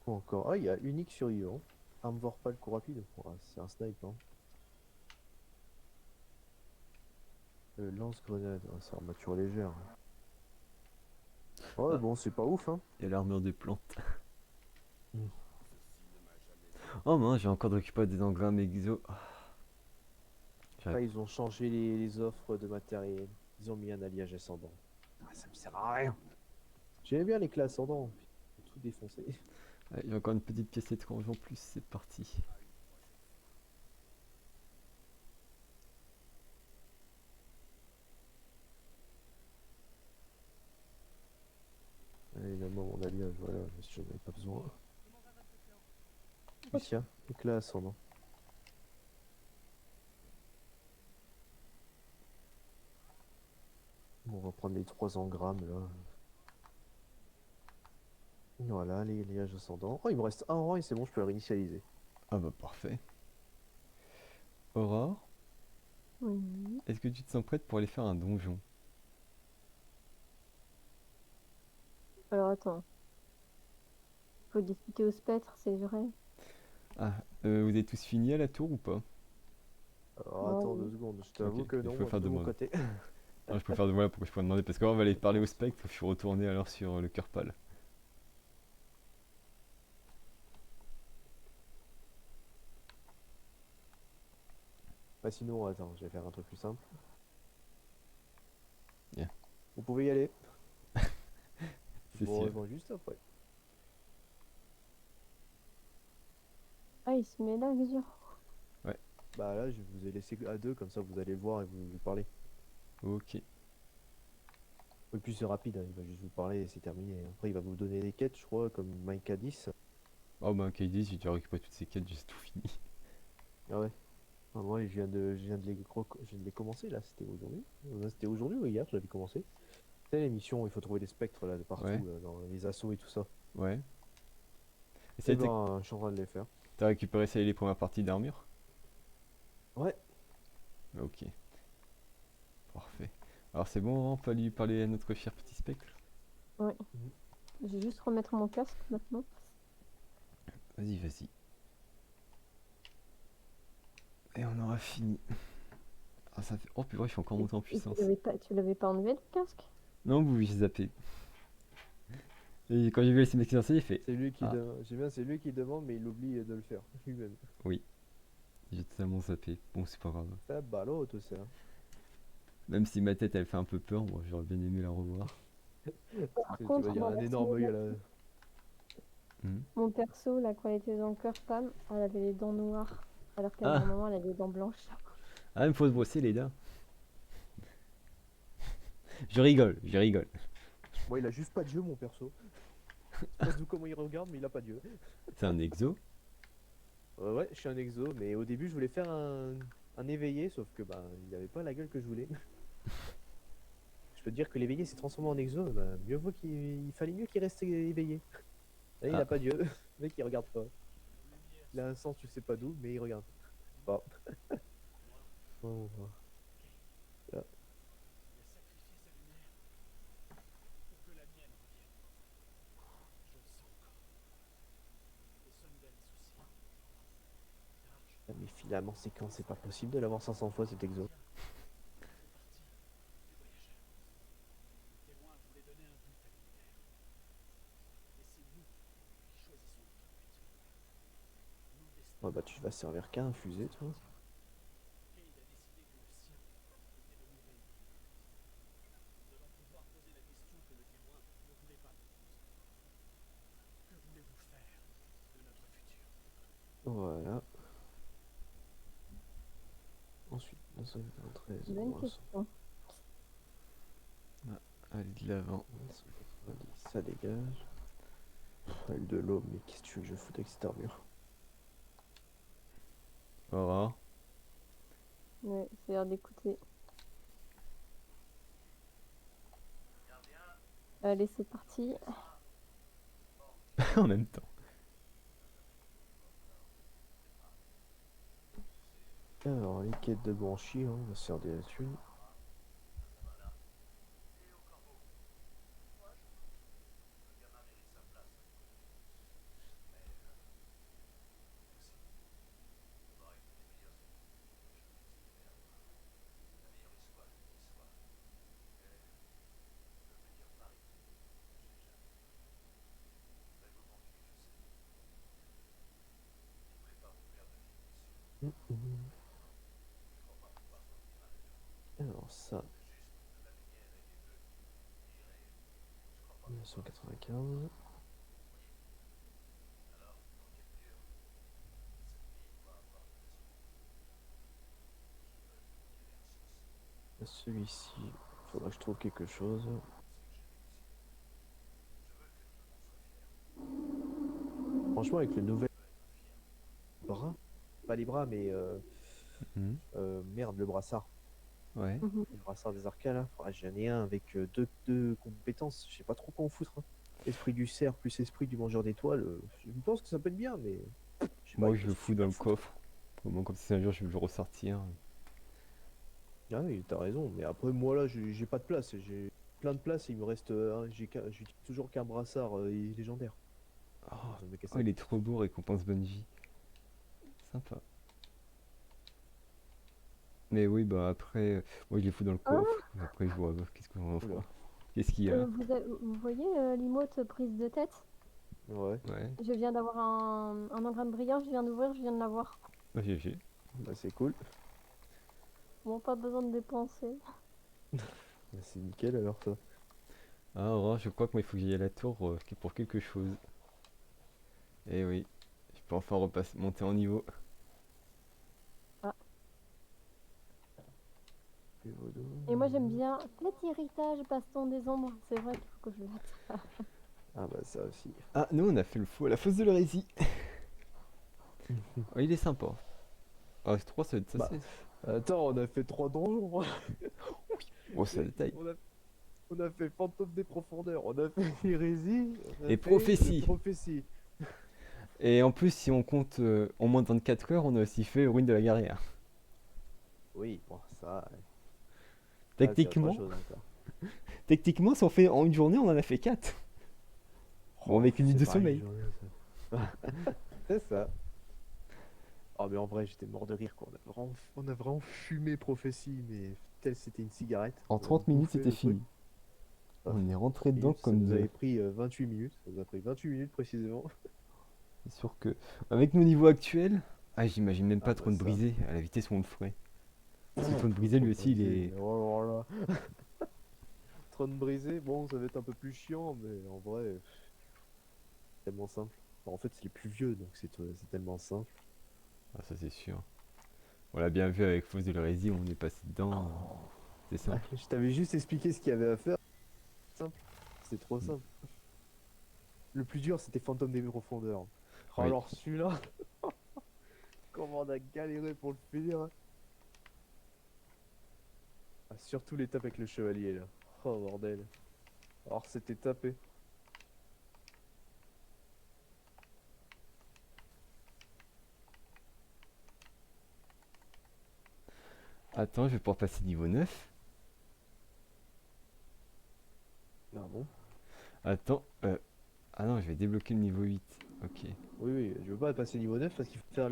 Quoi encore? Ah, il y a Unique Survivant. Arme Vorpal, coup rapide. Ouais, c'est un snipe, hein. Lance-grenade, ouais, c'est armature légère. Ouais, Ah. bon, c'est pas ouf, hein. Il y a l'armure des plantes. Mm. Oh mince, j'ai encore récupéré des engrammes exo. Ah, ils ont changé les offres de matériel. Ils ont mis un alliage ascendant. Ah, ça me sert à rien. J'aimais bien les classes ascendants. Tout défoncé. Ouais, j'ai encore une petite pièce étrange en plus, c'est parti. Également mon alliage, voilà, si j'en avais pas besoin. Oui, tiens, éclat ascendant. Bon, on va prendre les 3 engrammes là. Voilà, les alliages ascendants. Oh, il me reste un rang et c'est bon, je peux le réinitialiser. Ah bah parfait. Aurore, Oui. est-ce que tu te sens prête pour aller faire un donjon? Alors attends. Faut discuter au spectre, c'est vrai. Ah, vous avez tous fini à la tour ou pas? Alors Moi, attends 2 oui. secondes, je Ok, t'avoue que je non, moi préfère de mon demander. côté. Non, je préfère demander pourquoi je pourrais demander parce qu'on va aller parler au spectre, je suis retourné alors sur le cœur pâle. Bah sinon, attends, je vais faire un truc plus simple. Bien. Vous pouvez y aller. C'est Bon, sûr. rejoins juste après. Ah, il se met là, Xur. Bah là, je vous ai laissé à deux, comme ça vous allez le voir et vous lui parlez. Ok. Et puis c'est rapide, hein, il va juste vous parler et c'est terminé. Après, il va vous donner des quêtes, je crois, comme Mike 10. Oh bah KD, j'ai déjà récupéré toutes ces quêtes, j'ai tout fini. Ah ouais. Ah, moi, je viens de les commencer là, c'était aujourd'hui. C'était aujourd'hui ou hier, je l'avais commencé. C'est l'émission, il faut trouver des spectres là de Ouais, partout, là, dans les assauts et tout ça. ouais. Et ça Et a été... ben, je suis en train de les faire. T'as récupéré ça et les premières parties d'armure? Ouais. Ok, parfait. Alors c'est bon, on peut lui parler à notre cher petit spectre? Ouais. Je vais juste remettre mon casque maintenant. Vas-y, vas-y. Et on aura fini. Ah, ça fait... Oh purée, je suis encore monté en Et puissance. tu l'avais pas enlevé le casque? Non, oui, j'ai zappé. Et quand j'ai vu les mecs qui lancer, il fait... C'est lui qui Ah. j'aime bien, c'est lui qui demande, mais il oublie de le faire lui-même. Oui, j'ai totalement zappé. Bon, c'est pas grave. C'est un ballot tout ça. Même si ma tête, elle fait un peu peur, bon, j'aurais bien aimé la revoir. Par Tu contre, vas dire dans un la énorme œil à la. cinématique, Hmm. mon perso, la qualité d'encœur, Pam, elle avait les dents noires. Alors qu'à Ah, normalement, elle a des dents blanches. ah, il me faut se brosser les dents. Je rigole, je rigole. Moi, il a juste pas de jeu, mon perso. Je sais pas d'où comment il regarde, mais il a pas de jeu. C'est un exo? Ouais, je suis un exo, mais au début, je voulais faire un éveillé, sauf que bah, il avait pas la gueule que je voulais. Je peux te dire que l'éveillé s'est transformé en exo, bah, il fallait mieux qu'il reste éveillé. Là, il Ah. a pas de jeu. Le mec, il regarde pas. Il a un sens, tu sais pas d'où, mais il regarde pas. Bon, là. Ah, mais filamment séquent, c'est pas possible de l'avoir 500 fois cet exo. Ouais, bah, tu vas servir qu'à infuser, toi. Voilà. Ensuite, 993, Bonne question. Allez, de l'avant. 190, ça dégage. Elle de l'eau, mais qu'est-ce que tu veux que je foute avec cette armure? Aura. Ouais, c'est l'heure d'écouter. Allez, c'est parti. En même temps. Alors, les quêtes de Banshee, hein, on va se faire des thunes. Alors ça, 1995. Celui-ci, faudra que je trouve quelque chose. Franchement, avec le nouvel bras, pas les bras, mais Hmm. merde, le brassard. Ouais. Mhm. Le brassard des arcades là, j'en ai un avec deux compétences, je sais pas trop quoi en foutre, hein. Esprit du cerf plus esprit du mangeur d'étoiles, je pense que ça peut être bien, mais je sais pas, Moi, il je faut le se fous dans super le foutre. coffre. Au moins, comme si un jour je veux le ressortir. Ah oui, t'as raison, mais après moi là, j'ai pas de place, j'ai plein de place et il me reste, j'utilise toujours qu'un brassard légendaire. Oh, Ça me casse oh, la il est tête. trop beau, récompense bonne vie. Sympa. Mais oui, bah après, moi je les fous dans le coffre. Ah, Après, je vois qu'est-ce qu'on en Oula. fera. Qu'est-ce qu'il y a? vous voyez l'emote prise de tête? Ouais, Ouais. Je viens d'avoir un empreinte brillant, je viens d'ouvrir, je viens de l'avoir. Bah, GG. bah c'est cool. Bon, pas besoin de dépenser. Bah, c'est nickel alors ça. Ah, Aurore, je crois que moi il faut que j'aille à la tour pour quelque chose. Eh oui, je peux enfin repasser, monter en niveau. Ah. Pévodo. Et moi j'aime bien petit héritage baston des ombres. C'est vrai qu'il faut que je l'aide. Ah bah ça aussi. Ah, nous on a fait le fou à la fosse de l'hérésie. Oh, il est sympa. Ah, ce 3 ça va être ça, Bah, attends, on a fait 3 donjons. Oh, ça détaille. On a fait Fantôme des profondeurs, on a fait Hérésie, on a Et fait Prophétie. Prophétie. Et en plus, si on compte en moins de 24 heures, on a aussi fait Ruine de la Guerrière. Oui, bon, ça, c'est autre Techniquement, chose encore. techniquement, si on fait en une journée, on en a fait 4. Bon, avec une nuit de C'est pareil, sommeil. c'est ça. Oh, mais en vrai, j'étais mort de rire, quoi. On a vraiment fumé Prophétie, mais tel c'était une cigarette. En On a 30 minutes, bouffé c'était le truc. fini. Ah, On est rentré 30 dedans minutes, ça comme nous de... avait pris 28 minutes. Ça nous a pris 28 minutes précisément. C'est sûr que, avec nos niveaux actuels, ah, j'imagine même pas Ah bah Trône ça. Brisé à la vitesse où on le ferait. Parce que Trône Brisé, lui aussi, il est... Oh là là. Trône brisé, bon, ça va être un peu plus chiant, mais en vrai, c'est tellement simple. Enfin, en fait, c'est les plus vieux, donc c'est tellement simple. Ah, ça c'est sûr. On l'a bien vu avec Fosse de l'Hérésie, on est passé dedans. C'est simple. Je t'avais juste expliqué ce qu'il y avait à faire. Simple. C'était trop Mm. simple. Le plus dur, c'était Fantôme des profondeurs. Oh, Oui. alors celui-là, comment on a galéré pour le finir. Ah, surtout l'étape avec le chevalier là. Oh bordel. Alors c'était tapé. Attends, je vais pouvoir passer niveau 9. Ah bon? Attends, ah non, je vais débloquer le niveau 8. Ok. Oui, oui, je veux pas passer niveau 9 parce qu'il faut faire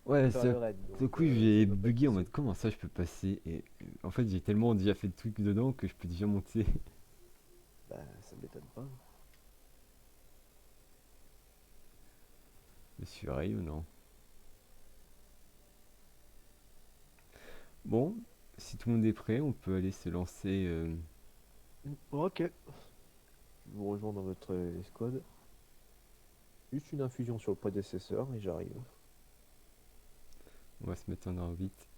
Ouais, faire le raid. ce Donc coup, ça j'ai va pas être bugué en mode possible. comment ça je peux passer. Et en fait, j'ai tellement déjà fait de trucs dedans que je peux déjà monter. Bah ça m'étonne pas. Je suis arrivé ou non? Bon, si tout le monde est prêt, on peut aller se lancer. Ok. Je vous rejoins dans votre escouade. Juste une infusion sur le prédécesseur et j'arrive. On va se mettre en orbite.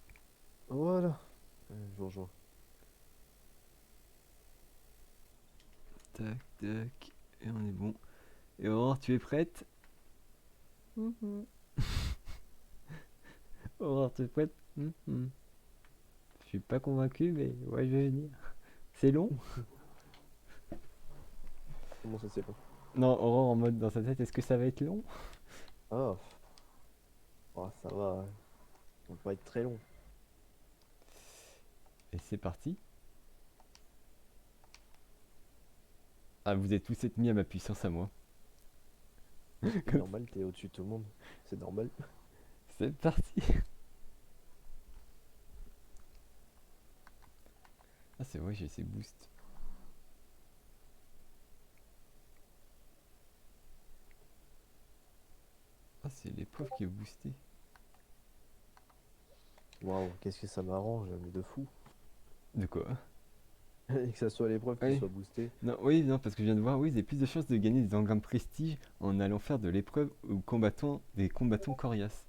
Voilà. Je vous rejoins. Tac, tac. Et on est bon. Et Aurore, tu es prête? Mhm. Aurore, tu es prête? Mhm. Je suis pas convaincu, mais ouais, je vais venir. C'est long? Comment ça c'est pas? Non, Aurore en mode dans sa tête, est-ce que ça va être long? Ah. Oh, ça va. Ça va pas être très long. Et c'est parti. Ah, vous êtes tous mis à ma puissance à moi. C'est normal, t'es au-dessus de tout le monde. C'est normal. C'est parti. Ah, c'est vrai, j'ai ces boosts. Ah, c'est l'épreuve qui est boostée. Waouh, qu'est-ce que ça m'arrange, mais de fou. De quoi? Et que ça soit l'épreuve qui Oui. soit boostée. Non, oui, non, parce que je viens de voir, oui, vous avez plus de chances de gagner des engrammes prestige en allant faire de l'épreuve aux combattants, des combattants coriaces.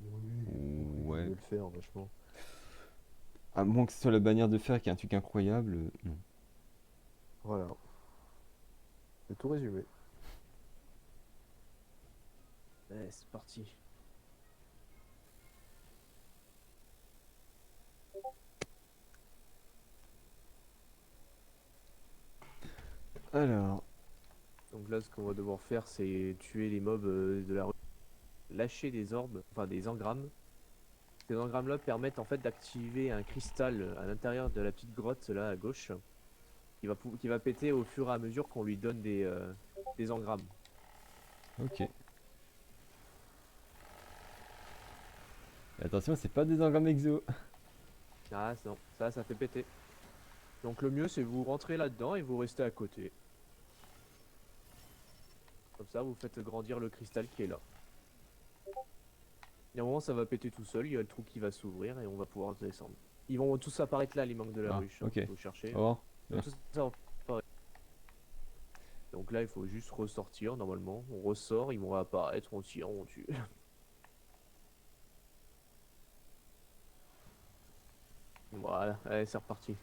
Oui, Ouais. de le faire, vachement. À moins que ce soit la bannière de fer qui est un truc incroyable, non. Voilà. C'est tout résumé. Ouais, c'est parti. Alors, Donc là, ce qu'on va devoir faire, c'est tuer les mobs de la rue. Lâcher des orbes, enfin des engrammes. Ces engrammes-là permettent en fait d'activer un cristal à l'intérieur de la petite grotte là à gauche, qui va péter au fur et à mesure qu'on lui donne des engrammes. ok. Et attention, c'est pas des engrammes exo. Ah non, ça fait péter. Donc le mieux, c'est vous rentrez là-dedans et vous restez à côté. Comme ça, vous faites grandir le cristal qui est là. Et à un moment, ça va péter tout seul, il y a le trou qui va s'ouvrir et on va pouvoir descendre. Ils vont tous apparaître là, les manques de la Ah, ruche. Hein, ok. faut chercher. Au revoir. Ils vont tous apparaître. Donc là, il faut juste ressortir normalement. On ressort, ils vont réapparaître, on tire, on tue. Voilà, allez, c'est reparti.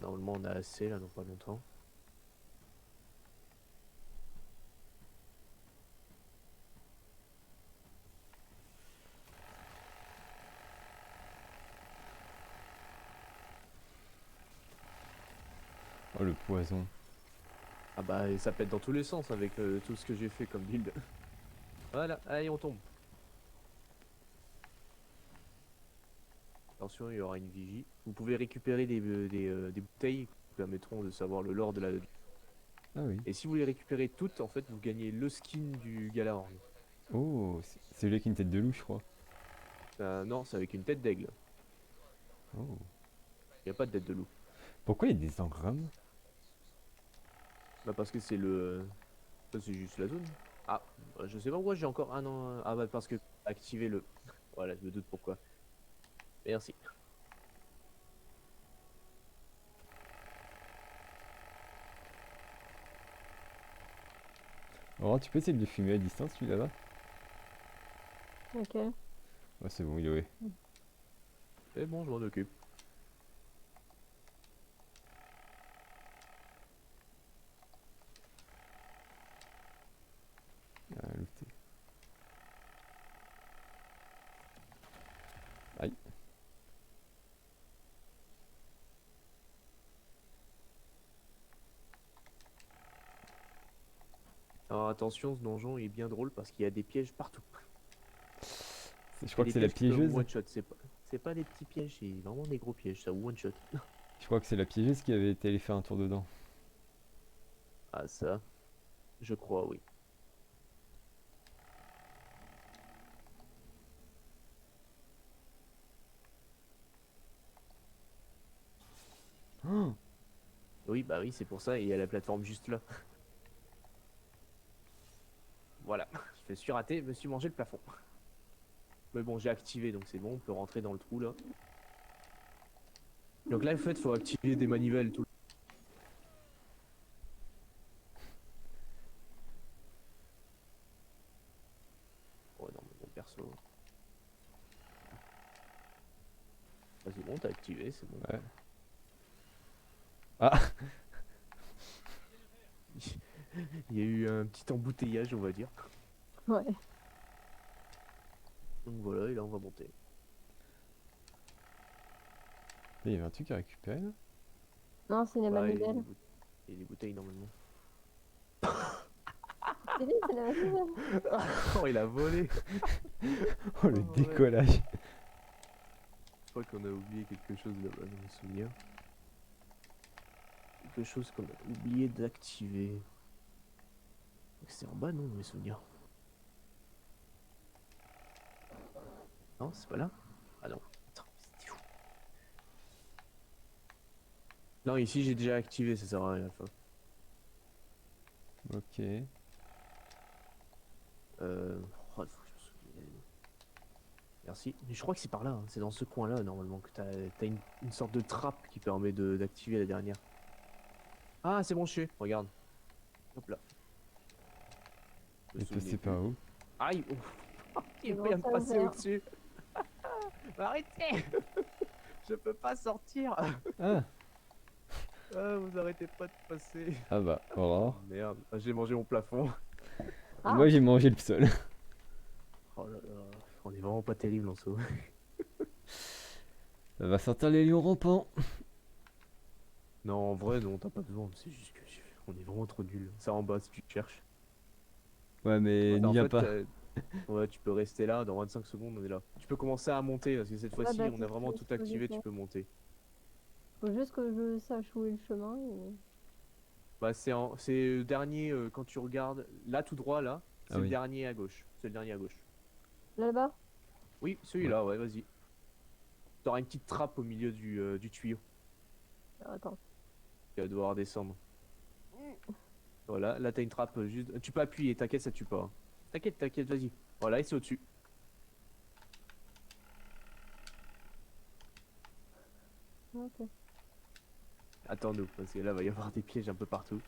Normalement, on a assez là dans pas longtemps. Oh, le poison. Ah bah, et ça pète dans tous les sens avec tout ce que j'ai fait comme build. Voilà, allez, on tombe. Attention, il y aura une vigie. Vous pouvez récupérer des bouteilles qui permettront de savoir le lore de la. Ah oui. Et si vous les récupérez toutes, en fait, vous gagnez le skin du Galahorn. Oh, c'est lui qui a une tête de loup, je crois. Non, c'est avec une tête d'aigle. Oh. Il n'y a pas de tête de loup. Pourquoi il y a des engrammes? Bah parce que c'est le. Ça, c'est juste la zone. Ah, bah, je sais pas pourquoi j'ai encore un an. Ah bah parce que activer le. Voilà, je me doute pourquoi. Merci. Oh, tu peux essayer de le fumer à distance, lui, là-bas? Ok. Ouais, c'est bon, il est. C'est bon, je m'en occupe. Ah, looté. Aïe. Alors attention, ce donjon est bien drôle parce qu'il y a des pièges partout. Je crois que Des c'est la pièges qui peuvent piégeuse. one-shot, c'est pas des petits pièges, c'est vraiment des gros pièges, ça one-shot. Je crois que c'est la piégeuse qui avait été allée faire un tour dedans. Ah ça, je crois, oui. Oh, Oui, bah oui, c'est pour ça, et il y a la plateforme juste là. Voilà, je me suis raté, je me suis mangé le plafond. Mais bon, j'ai activé, donc c'est bon, on peut rentrer dans le trou là. Donc là, en fait, faut activer des manivelles tout le temps. Ouais, non, mais bon, perso. Ah, c'est bon, t'as activé, c'est bon. ouais. Ah, Il y a eu un petit embouteillage, on va dire. Ouais. Donc voilà, et là, on va monter. il y avait un truc à récupérer, là? Non, c'est les Ouais, il y a manivelles. il y a des bouteilles normalement. C'est lui, c'est les manivelles. Oh, il a volé! Oh, le Oh, ouais. décollage. Je crois qu'on a oublié quelque chose là-bas dans mes souvenirs. Quelque chose qu'on a oublié d'activer. C'est en bas, non, dans mes souvenirs? Non, c'est pas là? Ah non. Attends, c'était où? Non, ici j'ai déjà activé, ça sert à rien. Enfin, Ok. oh, faut que je me souvienne. Merci. Mais je crois que c'est par là, hein. C'est dans ce coin-là normalement que t'as une sorte de trappe qui permet d'activer la dernière. Ah, c'est bon, je sais. Regarde. Hop là. Je me Et souvenais passé plus. par où? Aïe! Il Bon, vient de ça passer ouvert. au-dessus. Arrêtez! Je peux pas sortir. Ah! Ah, vous arrêtez pas de passer. Ah bah, au revoir. Merde, ah, j'ai mangé mon plafond. Ah. Moi, j'ai mangé le sol. Oh là là, on est vraiment pas terrible en saut. Ça va sortir les lions rampants. Non, en vrai, non, t'as pas besoin. C'est juste que on est vraiment trop nuls. Ça en bas si tu cherches. Ouais, mais n'y En viens fait, pas. ouais, tu peux rester là. Dans 25 secondes, on est là. Tu peux commencer à monter parce que cette Ouais, fois-ci, bah, on c'est a ce vraiment que- tout ce que j'ai activé. Tu fait. peux monter. Faut juste que je sache où est le chemin. Bah, c'est le dernier quand tu regardes là tout droit là. C'est Ah le oui. dernier à gauche. C'est le dernier à gauche. Là-bas? Oui, celui-là, ouais, vas-y. T'auras une petite trappe au milieu du tuyau. Attends. Tu vas devoir descendre. Voilà, là t'as une trappe juste. Tu peux appuyer, t'inquiète, ça tue pas, hein. T'inquiète, t'inquiète, vas-y. Voilà, et c'est au-dessus. Ok. Attends-nous, parce que là va y avoir des pièges un peu partout.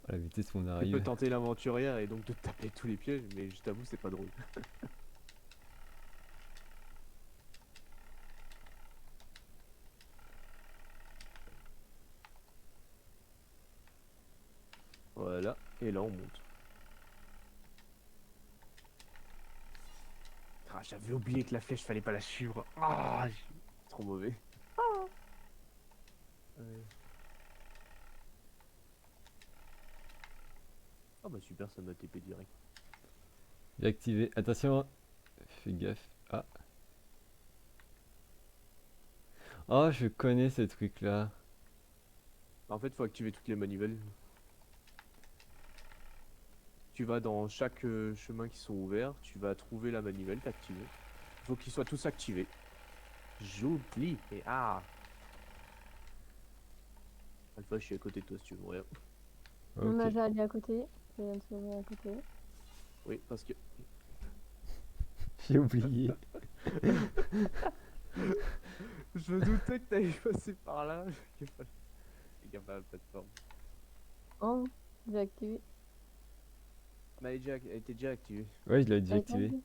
À la vitesse où on Tu peux arrive. tenter l'aventurière et donc de taper tous les pièges, mais je t'avoue, c'est pas drôle. Voilà, et là on monte. Ah, j'avais oublié que la flèche fallait pas la suivre. Ah, trop mauvais. Ouais. Ah bah super, ça m'a TP direct. J'ai activé. Attention. Fais gaffe. Ah. Oh, je connais ce truc-là. En fait, faut activer toutes les manivelles. Tu vas dans chaque chemin qui sont ouverts, tu vas trouver la manivelle, t'activer. Il faut qu'ils soient tous activés. J'oublie. Et ah, Alpha, je suis à côté de toi si tu veux mourir. Moi, Ok. j'ai allé à côté. Je viens de se mettre à côté. Oui, parce que J'ai oublié. je me doutais que t'allais passer par là. J'ai pas gaffe à la plateforme. Oh, j'ai activé. Mais elle était déjà activée. Ouais, je l'avais déjà Avec activé. Andy.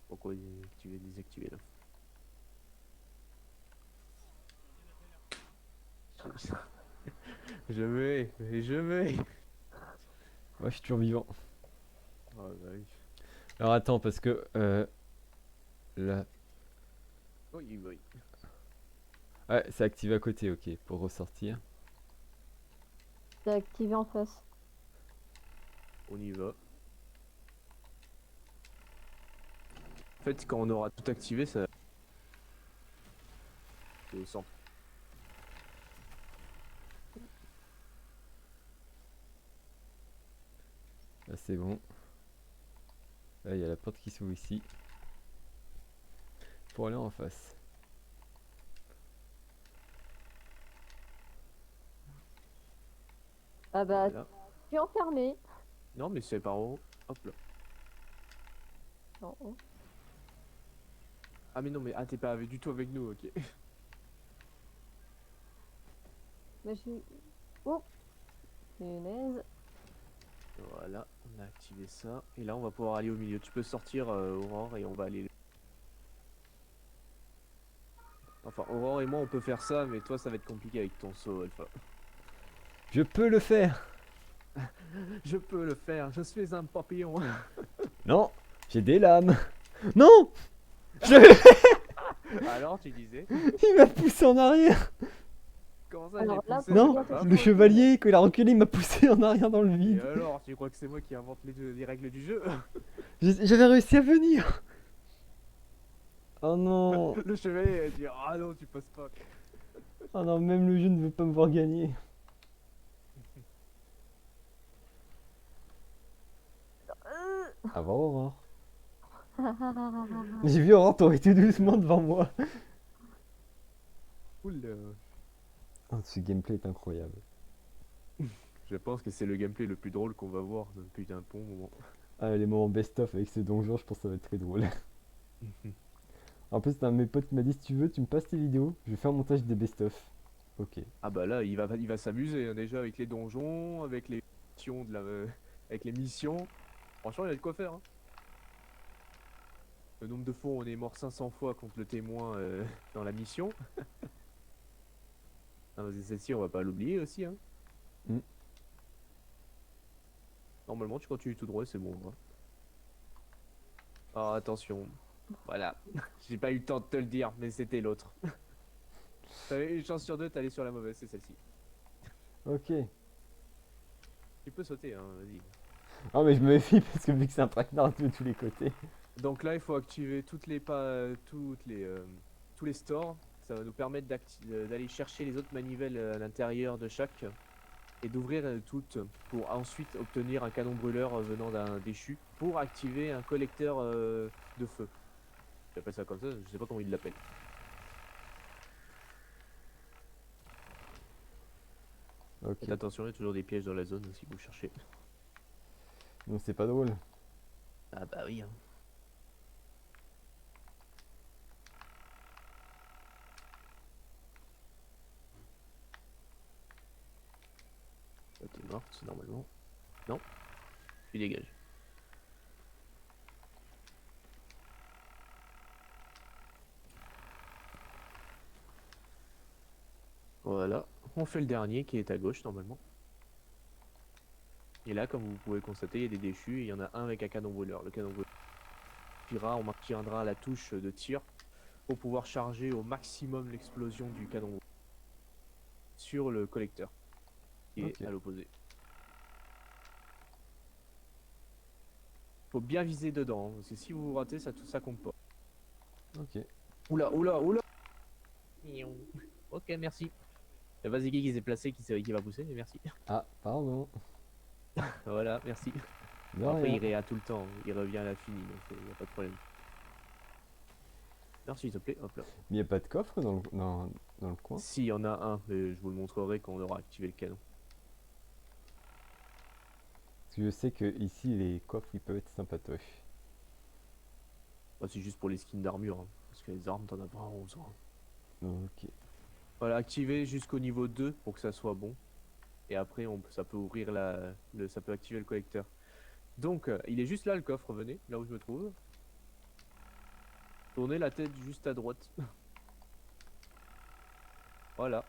Pourquoi activer, désactiver là? Je vais, je vais. Ouais, je suis toujours vivant. Oh, bah oui. Alors attends, parce que là. Oui, oui. Ouais, c'est activé à côté, ok. Pour ressortir. J'ai activé en face. On y va. En fait, quand on aura tout activé, ça. C'est au centre. Là, c'est bon. Là, il y a la porte qui s'ouvre ici. Pour aller en face. Ah bah, Voilà. je suis enfermé. Non, mais c'est par haut. Hop là. Non, oh. Ah, mais non, mais t'es pas du tout avec nous, ok. Mais je suis. Oh! Punaise. Voilà, on a activé ça. Et là, on va pouvoir aller au milieu. Tu peux sortir, Aurore, et on va aller. Enfin, Aurore et moi, on peut faire ça, mais toi, ça va être compliqué avec ton saut, Alpha. Je peux le faire! Je peux le faire, je suis un papillon. Non! J'ai des lames! Non! Alors, tu disais, Il m'a poussé en arrière! comment ça, Alors j'ai là, poussé, pour Non! bien c'est pas te Le moi. chevalier, quand il a reculé, il m'a poussé en arrière dans le Et vide. alors, tu crois que c'est moi qui invente les règles du jeu? J'avais réussi à venir! Oh non! Le chevalier a dit, ah non, tu passes pas. Oh non, même le jeu ne veut pas me voir gagner. À voir Aurore. J'ai vu Aurore, t'aurais été doucement devant moi. Oula. Oh, ce gameplay est incroyable. Je pense que c'est le gameplay le plus drôle qu'on va voir depuis un bon moment. Ah, les moments best-of avec ce donjon, je pense que ça va être très drôle. En plus, un de mes potes m'a dit si tu veux, tu me passes tes vidéos, je vais faire un montage des best-of. Ok. Ah bah là, il va s'amuser hein, déjà avec les donjons, avec les missions avec les missions. Franchement, il y a de quoi faire, hein. Le nombre de fois où on est mort 500 fois contre le témoin dans la mission. Non, mais celle-ci, on va pas l'oublier aussi, hein. Mm. Normalement, tu continues tout droit, c'est bon, hein. Alors attention, voilà. J'ai pas eu le temps de te le dire, mais c'était l'autre. T'avais une chance sur deux, t'allais sur la mauvaise, c'est celle-ci. Ok. Tu peux sauter, hein, vas-y. Ah, mais je me méfie parce que vu que c'est un traquenard de tous les côtés. Donc là, il faut activer tous les stores. Ça va nous permettre d'aller chercher les autres manivelles à l'intérieur de chaque et d'ouvrir toutes pour ensuite obtenir un canon brûleur venant d'un déchu pour activer un collecteur de feu. J'appelle ça comme ça, je sais pas comment ils l'appellent. Ok. Faites attention, il y a toujours des pièges dans la zone si vous cherchez. Non, c'est pas drôle. Ah bah oui. Hein. T'es morte normalement. Non, tu dégages. Voilà, on fait le dernier qui est à gauche normalement. Et là, comme vous pouvez le constater, il y a des déchus et il y en a un avec un canon brûleur. Le canon brûleur on maintiendra la touche de tir pour pouvoir charger au maximum l'explosion du canon brûleur sur le collecteur qui Ok. est à l'opposé. Faut bien viser dedans, hein, parce que si vous vous ratez, tout ça compte pas. Ok. Oula, oula, oula. Miaou. Ok, merci. Il y a Vaziki qui s'est placé, qui va pousser, mais merci. Ah, pardon. Voilà, merci. De Après, rien. il réa tout le temps, il revient à l'infini, donc il n'y a pas de problème. Merci, s'il te plaît, hop là. Mais y a pas de coffre dans le coin? Si, il y en a un, mais je vous le montrerai quand on aura activé le canon. Parce que je sais que ici les coffres ils peuvent être sympatoches. Bah, c'est juste pour les skins d'armure, hein, parce que les armes, t'en as pas en besoin. Ok. Voilà, activer jusqu'au niveau 2 pour que ça soit bon. Et après, ça peut ouvrir ça peut activer le collecteur. Donc, il est juste là le coffre, venez, là où je me trouve. Tournez la tête juste à droite. Voilà.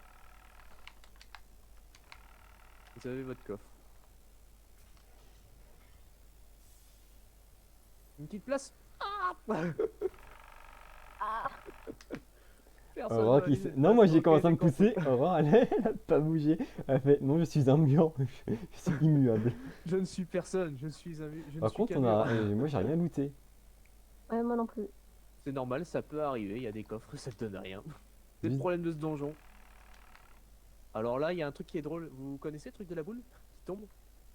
Vous avez votre coffre. Une petite place. Ah Personne Aurore va qui aller s'est- cette Non, place. moi j'ai Ok, commencé à me j'ai compris. pousser. Aurore, elle a pas bougé. Elle a fait non, je suis un mur. Je suis immuable. Je ne suis personne, je suis je ne Par suis contre, qu'un mur. moi j'ai rien looté. Ouais, moi non plus. C'est normal, ça peut arriver, il y a des coffres, ça te donne rien. C'est le Vite. problème de ce donjon. Alors là, il y a un truc qui est drôle. Vous connaissez le truc de la boule qui tombe?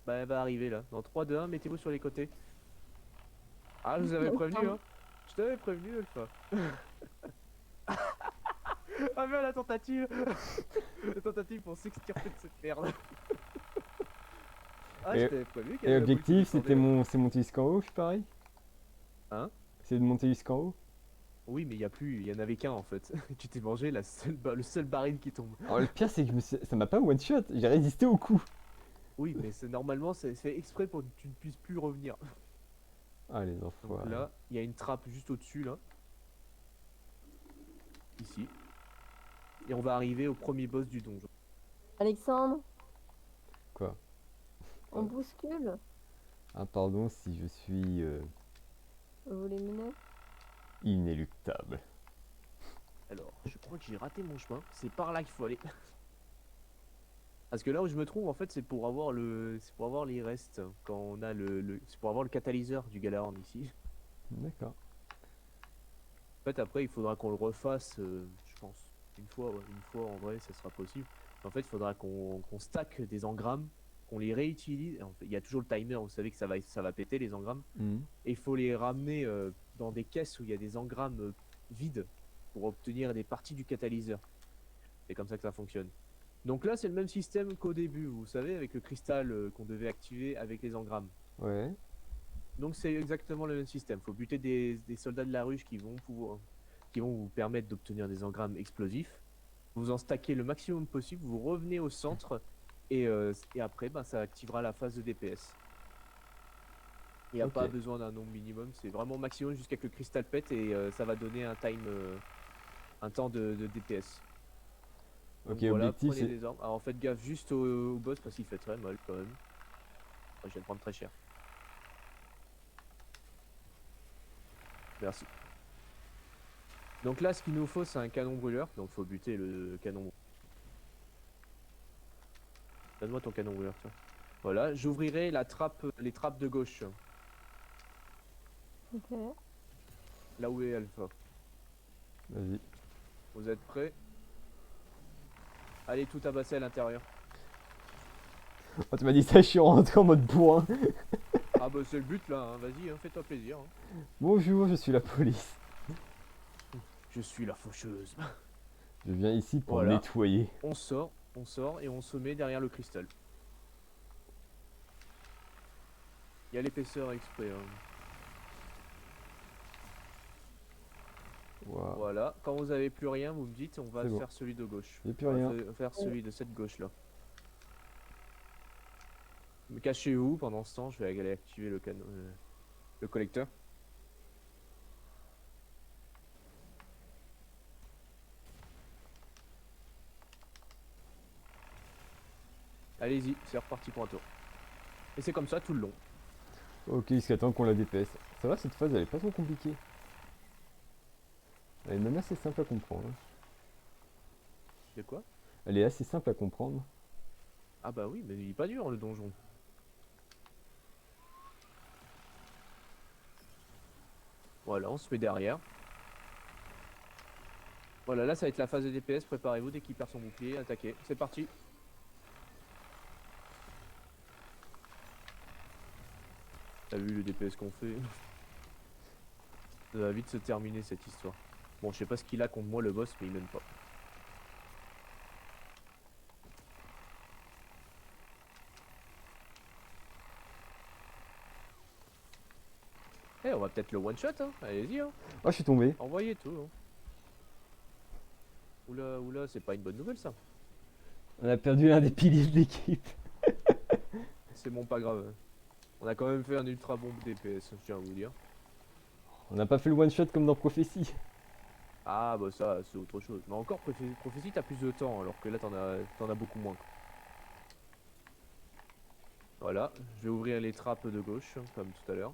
Bah, elle va arriver là. Dans 3, 2, 1, mettez-vous sur les côtés. Ah, je vous avais prévenu, hein. Je t'avais prévenu, Alpha. Ah, mais la tentative. La tentative pour s'extirper de cette merde. Ah, je Et- t'avais prévenu qu'il y Et avait la boule qui objectif, descendait. c'est monter jusqu'en haut, je suis pareil. Hein? C'est de monter jusqu'en haut. Oui, mais il y a plus, il y en avait qu'un en fait. Tu t'es mangé le seul baril qui tombe. Alors le pire, c'est que ça m'a pas one shot. J'ai résisté au coup. Oui, mais normalement c'est fait exprès pour que tu ne puisses plus revenir. Ah les Donc enfoirés. là, il y a une trappe juste au-dessus là. Ici. Et on va arriver au premier boss du donjon. Alexandre, Quoi? on bouscule. Ah pardon si je suis Vous les menez. inéluctable. Alors, je crois que j'ai raté mon chemin. C'est par là qu'il faut aller. Parce que là où je me trouve, en fait, c'est pour avoir les restes. Quand on a c'est pour avoir le catalyseur du Galahorn ici. D'accord. En fait, après, il faudra qu'on le refasse, je pense. Une fois, ouais, une fois en vrai, ça sera possible. En fait, il faudra qu'on stack des engrammes, qu'on les réutilise. En fait, il y a toujours le timer, vous savez que ça va péter les engrammes. Mhm. Et il faut les ramener dans des caisses où il y a des engrammes vides pour obtenir des parties du catalyseur. C'est comme ça que ça fonctionne. Donc là, c'est le même système qu'au début, vous savez, avec le cristal qu'on devait activer avec les engrammes. Ouais. Donc c'est exactement le même système. Faut buter des soldats de la ruche qui vont vous permettre d'obtenir des engrammes explosifs. Vous en stackez le maximum possible, vous revenez au centre et après bah, ça activera la phase de DPS. Il n'y a Ok. pas besoin d'un nombre minimum, c'est vraiment maximum jusqu'à que le cristal pète et ça va donner un temps de DPS. Donc Ok, voilà, objectif prenez c'est. des armes. Alors faites gaffe juste au boss parce qu'il fait très mal quand même. Je vais le prendre très cher. Merci. Donc là, ce qu'il nous faut, c'est un canon brûleur. Donc faut buter le canon. Donne-moi ton canon brûleur, tiens. Voilà, j'ouvrirai les trappes de gauche. Ok. Là où est Alpha. Vas-y. Vous êtes prêts? Allez tout tabasser à l'intérieur. Oh, tu m'as dit ça, je suis rentré en mode bourrin. Ah bah c'est le but là, hein. Vas-y, hein, fais-toi plaisir. Hein. Bonjour, je suis la police. Je suis la faucheuse. Je viens ici pour Voilà. nettoyer. On sort et on se met derrière le cristal. Il y a l'épaisseur exprès. Hein. Waouh. Voilà. Quand vous avez plus rien, vous me dites, on va C'est bon. faire celui de gauche. J'ai plus On va rien. faire celui de cette gauche là. Mais cachez-vous pendant ce temps, je vais aller activer le canon, le collecteur. Allez-y, c'est reparti pour un tour. Et c'est comme ça tout le long. Ok, jusqu'à temps qu'on la dépaisse. Ça va, cette phase, elle est pas trop compliquée. Elle est même assez simple à comprendre. De quoi? Elle est assez simple à comprendre. Ah bah oui, mais il est pas dur le donjon. Voilà, on se met derrière. Voilà, là ça va être la phase de DPS, préparez-vous dès qu'il perd son bouclier, attaquez. C'est parti. T'as vu le DPS qu'on fait? Ça va vite se terminer cette histoire. Bon, je sais pas ce qu'il a contre moi le boss, mais il m'aime pas. Eh, on va peut-être le one shot, hein. Allez-y, hein. Oh, je suis tombé. Envoyez tout. Hein. Oula, c'est pas une bonne nouvelle ça. On a perdu l'un des piliers de l'équipe. C'est bon, pas grave. On a quand même fait un ultra bon DPS, je tiens à vous dire. On n'a pas fait le one shot comme dans Prophétie. Ah bah ça, c'est autre chose. Mais encore, Prophétie, t'as plus de temps, alors que là, t'en as beaucoup moins. Voilà, je vais ouvrir les trappes de gauche, comme tout à l'heure.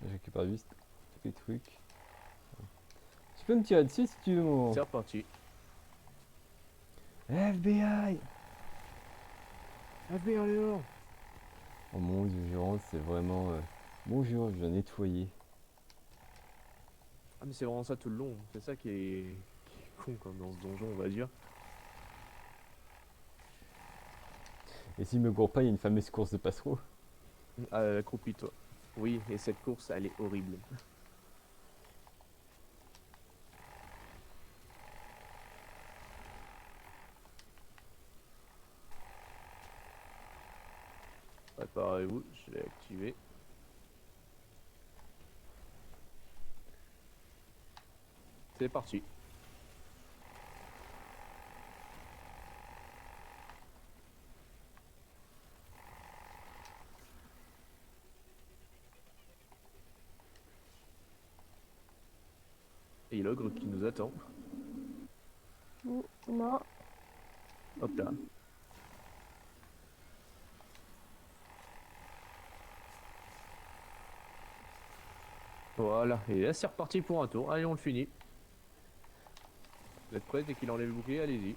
Je récupère juste tous les trucs. Tu peux me tirer dessus si tu veux, mon C'est reparti. FBI. FBI, alors. Oh mon dieu, je rentre, c'est vraiment... Bonjour, je viens nettoyer. Ah mais c'est vraiment ça tout le long, c'est ça qui est con comme dans ce donjon, on va dire. Et s'il me court pas, il y a une fameuse course de passereau. Accroupis-toi. Oui, et cette course, elle est horrible. Préparez-vous, je l'ai activé. C'est parti. Et l'ogre qui nous attend. Non. Hop là. Voilà, et là c'est reparti pour un tour. Allez, on le finit. Vous êtes prêts? Dès qu'il enlève le bouclier, allez-y.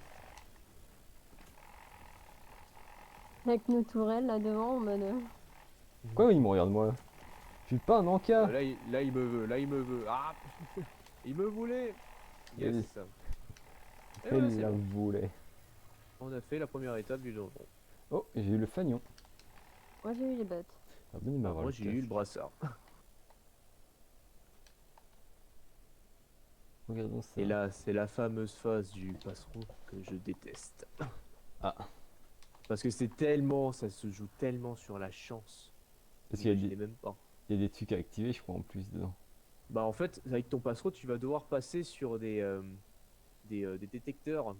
Avec nos tourelles là devant en mode. Pourquoi il me regarde moi? Je suis pas un encas. Là, il me veut, là, il me veut. Ah il me voulait. Yes. Vas-y. Et voilà, c'est Elle la bon. voulait. On a fait la première étape du donjon. Oh, j'ai eu le fanion. Moi j'ai eu les bêtes. Ah, bon, il m'a Moi, j'ai eu le brassard. Regardons ça. Et là, c'est la fameuse phase du passereau que je déteste. Ah. Parce que c'est tellement, ça se joue tellement sur la chance. Parce qu'il y a Imaginez des, même pas. il y a des trucs à activer, je crois, en plus dedans. Bah en fait, avec ton passereau, tu vas devoir passer sur des détecteurs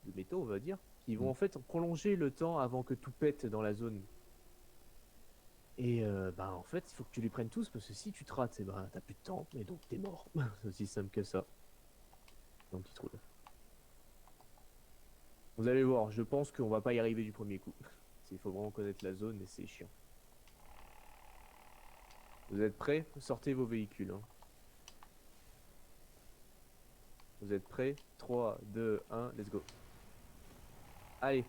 de métaux, on va dire, qui vont Mm. en fait prolonger le temps avant que tout pète dans la zone. Et bah en fait, il faut que tu les prennes tous parce que si tu te rates, eh ben, t'as plus de temps et donc t'es mort. C'est aussi simple que ça. Un petit trou là. Vous allez voir, je pense qu'on va pas y arriver du premier coup. Il faut vraiment connaître la zone et c'est chiant. Vous êtes prêts? Sortez vos véhicules. Hein. Vous êtes prêts? 3, 2, 1, let's go. Allez.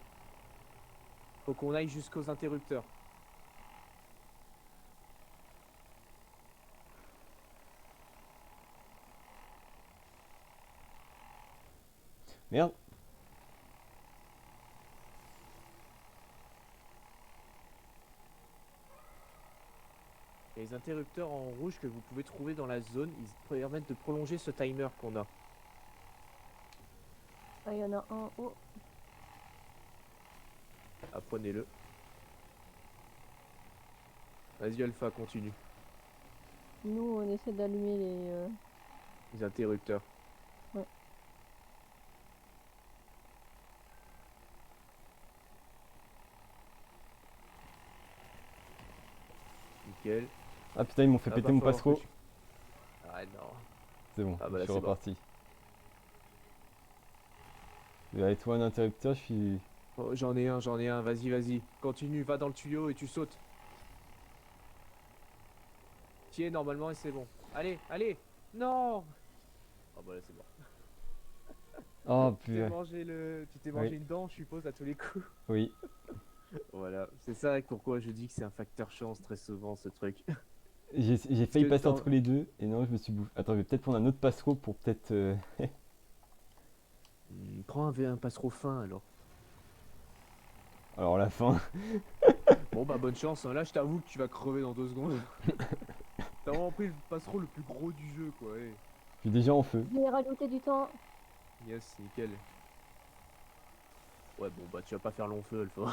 Faut qu'on aille jusqu'aux interrupteurs. Merde. Et Les interrupteurs en rouge que vous pouvez trouver dans la zone, ils permettent de prolonger ce timer qu'on a. Ah, il y en a un haut. Apprenez-le. Vas-y Alpha, continue. Nous, on essaie d'allumer Les interrupteurs. Ouais. Nickel. Ah putain, ils m'ont fait Ah, péter va mon falloir passereau. que Ah non. C'est bon, Ah bah là, je suis c'est bon. reparti. Avec toi un interrupteur, je suis... Oh, j'en ai un. Vas-y, vas-y. Continue, va dans le tuyau et tu sautes. Tiens, normalement, et c'est bon. Allez, allez. Non. Ah bah là, c'est bon. Oh Tu t'es putain. mangé Oui. une dent, je suppose, à tous les coups. Oui. Voilà, c'est ça pourquoi je dis que c'est un facteur chance très souvent ce truc. J'ai failli que passer dans- entre les deux et non, je me suis bouffé. Attends, je vais peut-être prendre un autre passereau pour peut-être... Prends un passereau fin alors. Alors la fin. Bon bah bonne chance, hein. Là je t'avoue que tu vas crever dans 2 secondes. T'as vraiment pris le passereau le plus gros du jeu quoi. Ouais. Je suis déjà en feu. J'ai rajouté du temps. Yes, nickel. Ouais bon bah tu vas pas faire long feu Alpha.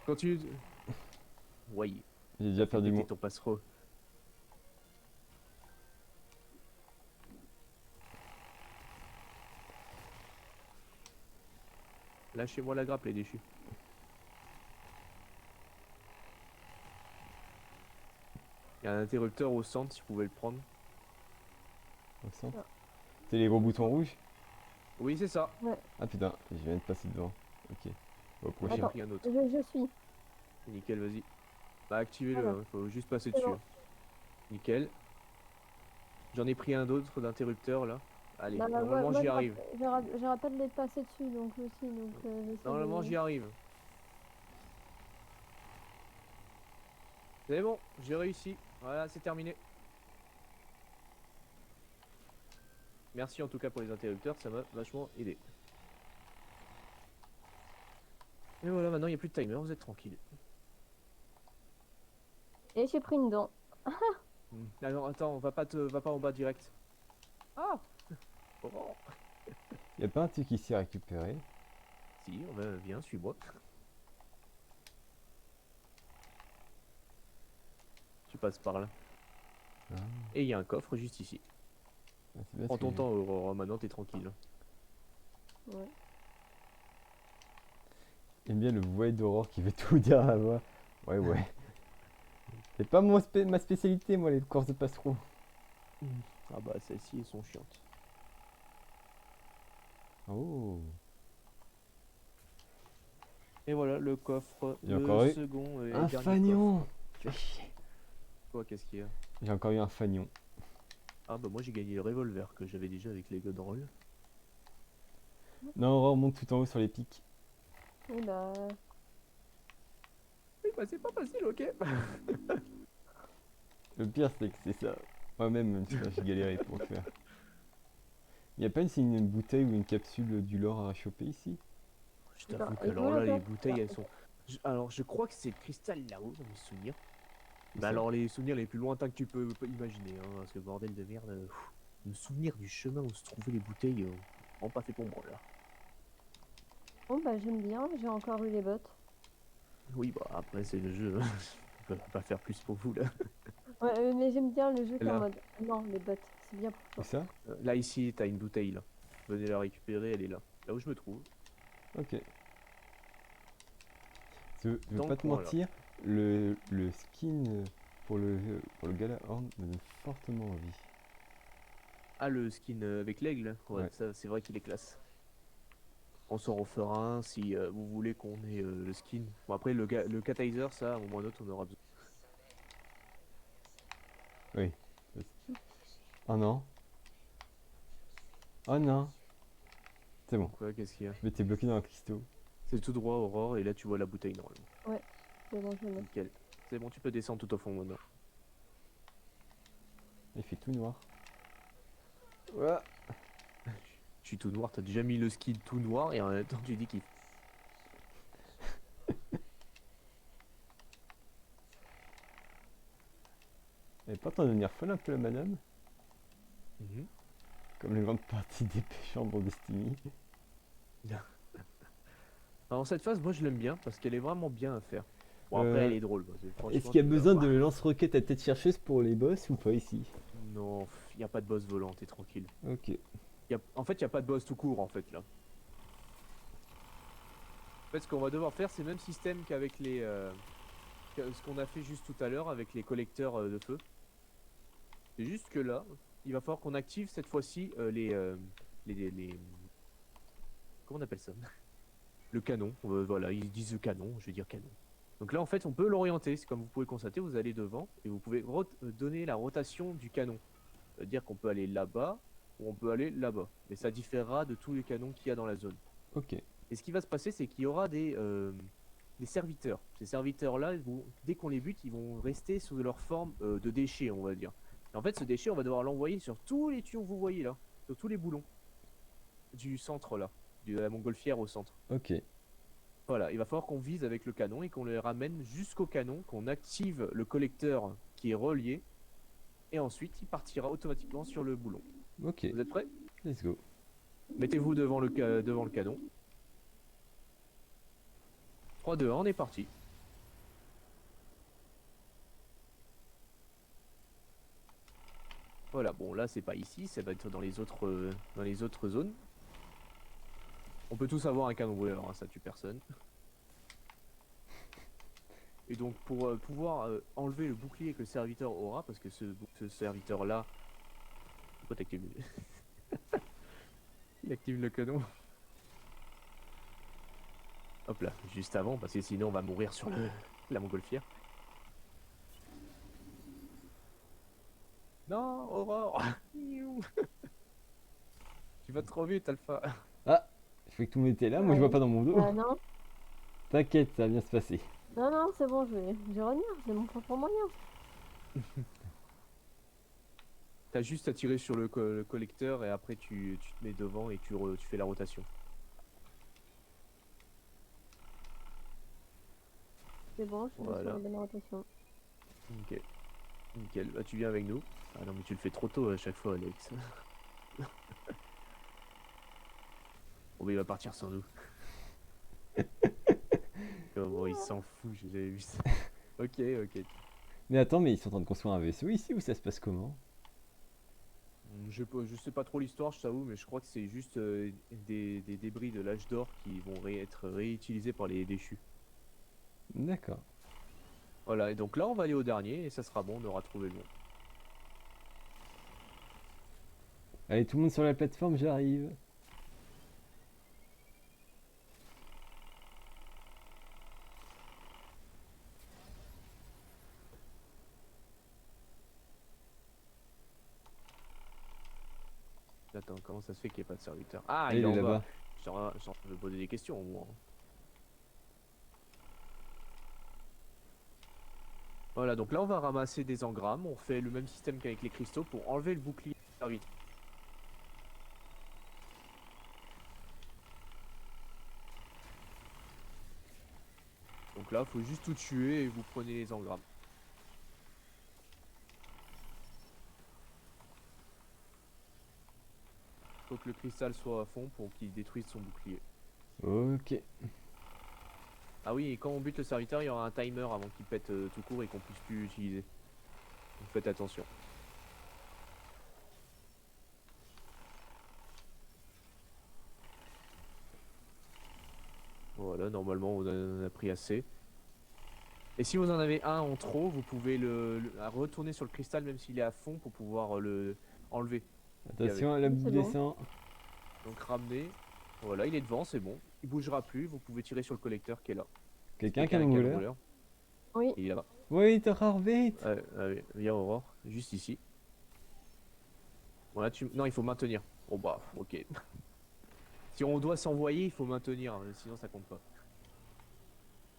Continue. Ouais, J'ai déjà perdu péter mon... ton passereau. Lâchez-moi la grappe les déchus. Il y a un interrupteur au centre si vous pouvez le prendre. au centre. C'est les gros boutons rouges? Oui c'est ça. Ah putain, je viens de passer devant. Ok. Au Moi j'ai prochain. pris un autre. Je suis. Nickel, vas-y. Bah activez-le, Voilà. hein, faut juste passer C'est dessus. bon. Nickel. J'en ai pris un d'autre d'interrupteur là. Allez, Bah, normalement moi, j'y arrive. je rappelle d'être passé dessus, donc aussi, donc j'essaie Normalement de... j'y arrive. C'est bon, j'ai réussi. Voilà, c'est terminé. Merci en tout cas pour les interrupteurs, ça m'a vachement aidé. Et voilà, maintenant il n'y a plus de timer, vous êtes tranquille. Et j'ai pris une dent. Alors attends, va pas en bas direct. Ah oh. Y'a pas un truc ici à récupérer? Si, on va, viens, suis-moi. Tu passes par là. Ah, Et il y a un coffre juste ici. c'est bien Prends ce que ton j'ai. temps, Aurora, maintenant t'es tranquille. Ouais. J'aime bien le voix d'Aurore qui veut tout dire à la voix. Ouais, ouais. C'est pas ma spécialité, moi, les courses de passereau. Ah bah celles-ci elles sont chiantes. Oh. Et voilà le coffre, J'ai le encore eu second et Un dernier fanion. Fais Quoi, qu'est-ce qu'il y a? J'ai encore eu un fanion. Ah bah moi j'ai gagné le revolver que j'avais déjà avec les Gunroll. Non, Aurore, monte tout en haut sur les pics. Et bah... Oui bah c'est pas facile, ok. Le pire, c'est que c'est ça. Moi-même, tu vois, j'ai galéré pour le faire. Y'a pas une bouteille ou une capsule du lore à choper ici? Je t'avoue Attends, que et alors vous, là le les coffre bouteilles elles sont... Alors je crois que c'est le cristal là-haut dans mes souvenirs. Où Bah ça? alors les souvenirs les plus lointains que tu peux imaginer, hein, parce que bordel de merde... me souvenir du chemin où se trouvaient les bouteilles, vraiment pas fait pour moi là. Bon bah j'aime bien, j'ai encore eu les bottes. Oui bah après c'est le jeu, je peux pas faire plus pour vous là. Ouais, mais j'aime bien le jeu qui est Là. en mode... Non, les bottes, c'est bien pour Où toi. ça? Là ici t'as une bouteille là. Venez la récupérer, elle est là. Là où je me trouve. Ok. Je veux Dans pas le te coin, là. mentir, le skin pour le Galahorn me donne fortement envie. Ah le skin avec l'aigle, ouais, Ouais. ça c'est vrai qu'il est classe. On s'en refera un si vous voulez qu'on ait le skin. Bon après le Catizer ça, à un moment ou à un autre on aura besoin. Oui. Oh non. Oh non. C'est bon. Quoi, qu'est-ce qu'il y a? Je m'étais bloqué dans un cristaux. C'est tout droit Aurore et là tu vois la bouteille normalement. C'est bon, je le mets. Nickel. C'est bon, tu peux descendre tout au fond maintenant. Il fait tout noir. Ouais. Je suis tout noir, t'as déjà mis le skin tout noir et en même temps tu dis qu'il... Elle est pas en train de devenir folle un peu la madame? Mhm. Comme les grande partie des pêcheurs dans Destiny. Alors cette phase, moi je l'aime bien parce qu'elle est vraiment bien à faire. Bon après elle Euh, est drôle, parce que Est-ce franchement qu'il y a tu vas besoin de voir. lance-roquettes à tête chercheuse pour les boss ou pas ici? Non, il n'y a pas de boss volant, t'es tranquille. Ok. En fait, il n'y a pas de boss tout court en fait là. En fait, ce qu'on va devoir faire, c'est le même système qu'avec ce qu'on a fait juste tout à l'heure avec les collecteurs de feu. C'est juste que là, il va falloir qu'on active cette fois-ci les... Comment on appelle ça? Le canon. Voilà, ils disent le canon, je vais dire canon. Donc là, en fait, on peut l'orienter. C'est comme vous pouvez constater, vous allez devant et vous pouvez donner la rotation du canon. C'est-à-dire qu'on peut aller là-bas ou on peut aller là-bas. Mais ça différera de tous les canons qu'il y a dans la zone. Ok. Et ce qui va se passer, c'est qu'il y aura des serviteurs. Ces serviteurs-là, dès qu'on les bute, ils vont rester sous leur forme de déchets, on va dire. Et en fait, ce déchet, on va devoir l'envoyer sur tous les tuyaux que vous voyez là, sur tous les boulons du centre là, de la montgolfière au centre. Ok. Voilà, il va falloir qu'on vise avec le canon et qu'on les ramène jusqu'au canon, qu'on active le collecteur qui est relié, et ensuite il partira automatiquement sur le boulon. Ok. Vous êtes prêts? Let's go. Mettez-vous devant devant le canon. 3, 2, 1, on est parti. Voilà, bon là c'est pas ici, ça va être dans dans les autres zones. On peut tous avoir un canon brûleur, hein, ça tue personne. Et donc pour pouvoir enlever le bouclier que le serviteur aura, parce que ce serviteur là... Pourquoi t'actives Il active le canon. Hop là, juste avant, parce que sinon on va mourir sur la montgolfière. Non, Aurore. Tu vas trop vite, Alpha. Ah! Je fais que tout le monde était là, moi je vois pas dans mon dos. Non, T'inquiète, ça va bien se passer. non, c'est bon, je vais revenir, c'est mon propre moyen. T'as juste à tirer sur le collecteur et après tu te mets devant et tu fais la rotation. C'est bon, je suis Voilà. sur la bonne rotation. Nickel. Nickel. Bah tu viens avec nous. Ah non mais tu le fais trop tôt à chaque fois, Alex. Bon mais il va partir sans nous. Oh, bon, il s'en fout, j'avais vu ça. Ok, ok. Mais attends, mais ils sont en train de construire un vaisseau ici ou ça se passe comment? Je sais pas trop l'histoire, je t'avoue, mais je crois que c'est juste des débris de l'âge d'or qui vont être réutilisés par les déchus. D'accord. Voilà, et donc là on va aller au dernier et ça sera bon, on aura trouvé le nom. Allez, tout le monde sur la plateforme, j'arrive. Attends, comment ça se fait qu'il n'y ait pas de serviteur? Ah, Allez, il est il est en bas. là-bas. Je suis en train de me poser des questions au moins. Voilà, donc là on va ramasser des engrammes, on fait le même système qu'avec les cristaux pour enlever le bouclier serviteur. Donc là, faut juste tout tuer et vous prenez les engrammes. Faut que le cristal soit à fond pour qu'il détruise son bouclier. Ok. Ah oui, et quand on bute le serviteur, il y aura un timer avant qu'il pète tout court et qu'on puisse plus l'utiliser. Donc faites attention. Voilà, normalement on en a pris assez. Et si vous en avez un en trop, vous pouvez retourner sur le cristal même s'il est à fond pour pouvoir le enlever. Attention, la Oui, boue c'est bon. descend. Donc ramener. Voilà, il est devant, c'est bon. Il bougera plus, vous pouvez tirer sur le collecteur qui est là. Quelqu'un qui a a un un canon brûleur? brûleur. Oui, Il est là-bas. Oui, t'as rare vite. Viens Aurore, juste ici. Voilà, non, il faut maintenir. Bon bah, ok. Si on doit s'envoyer, il faut maintenir, sinon ça compte pas.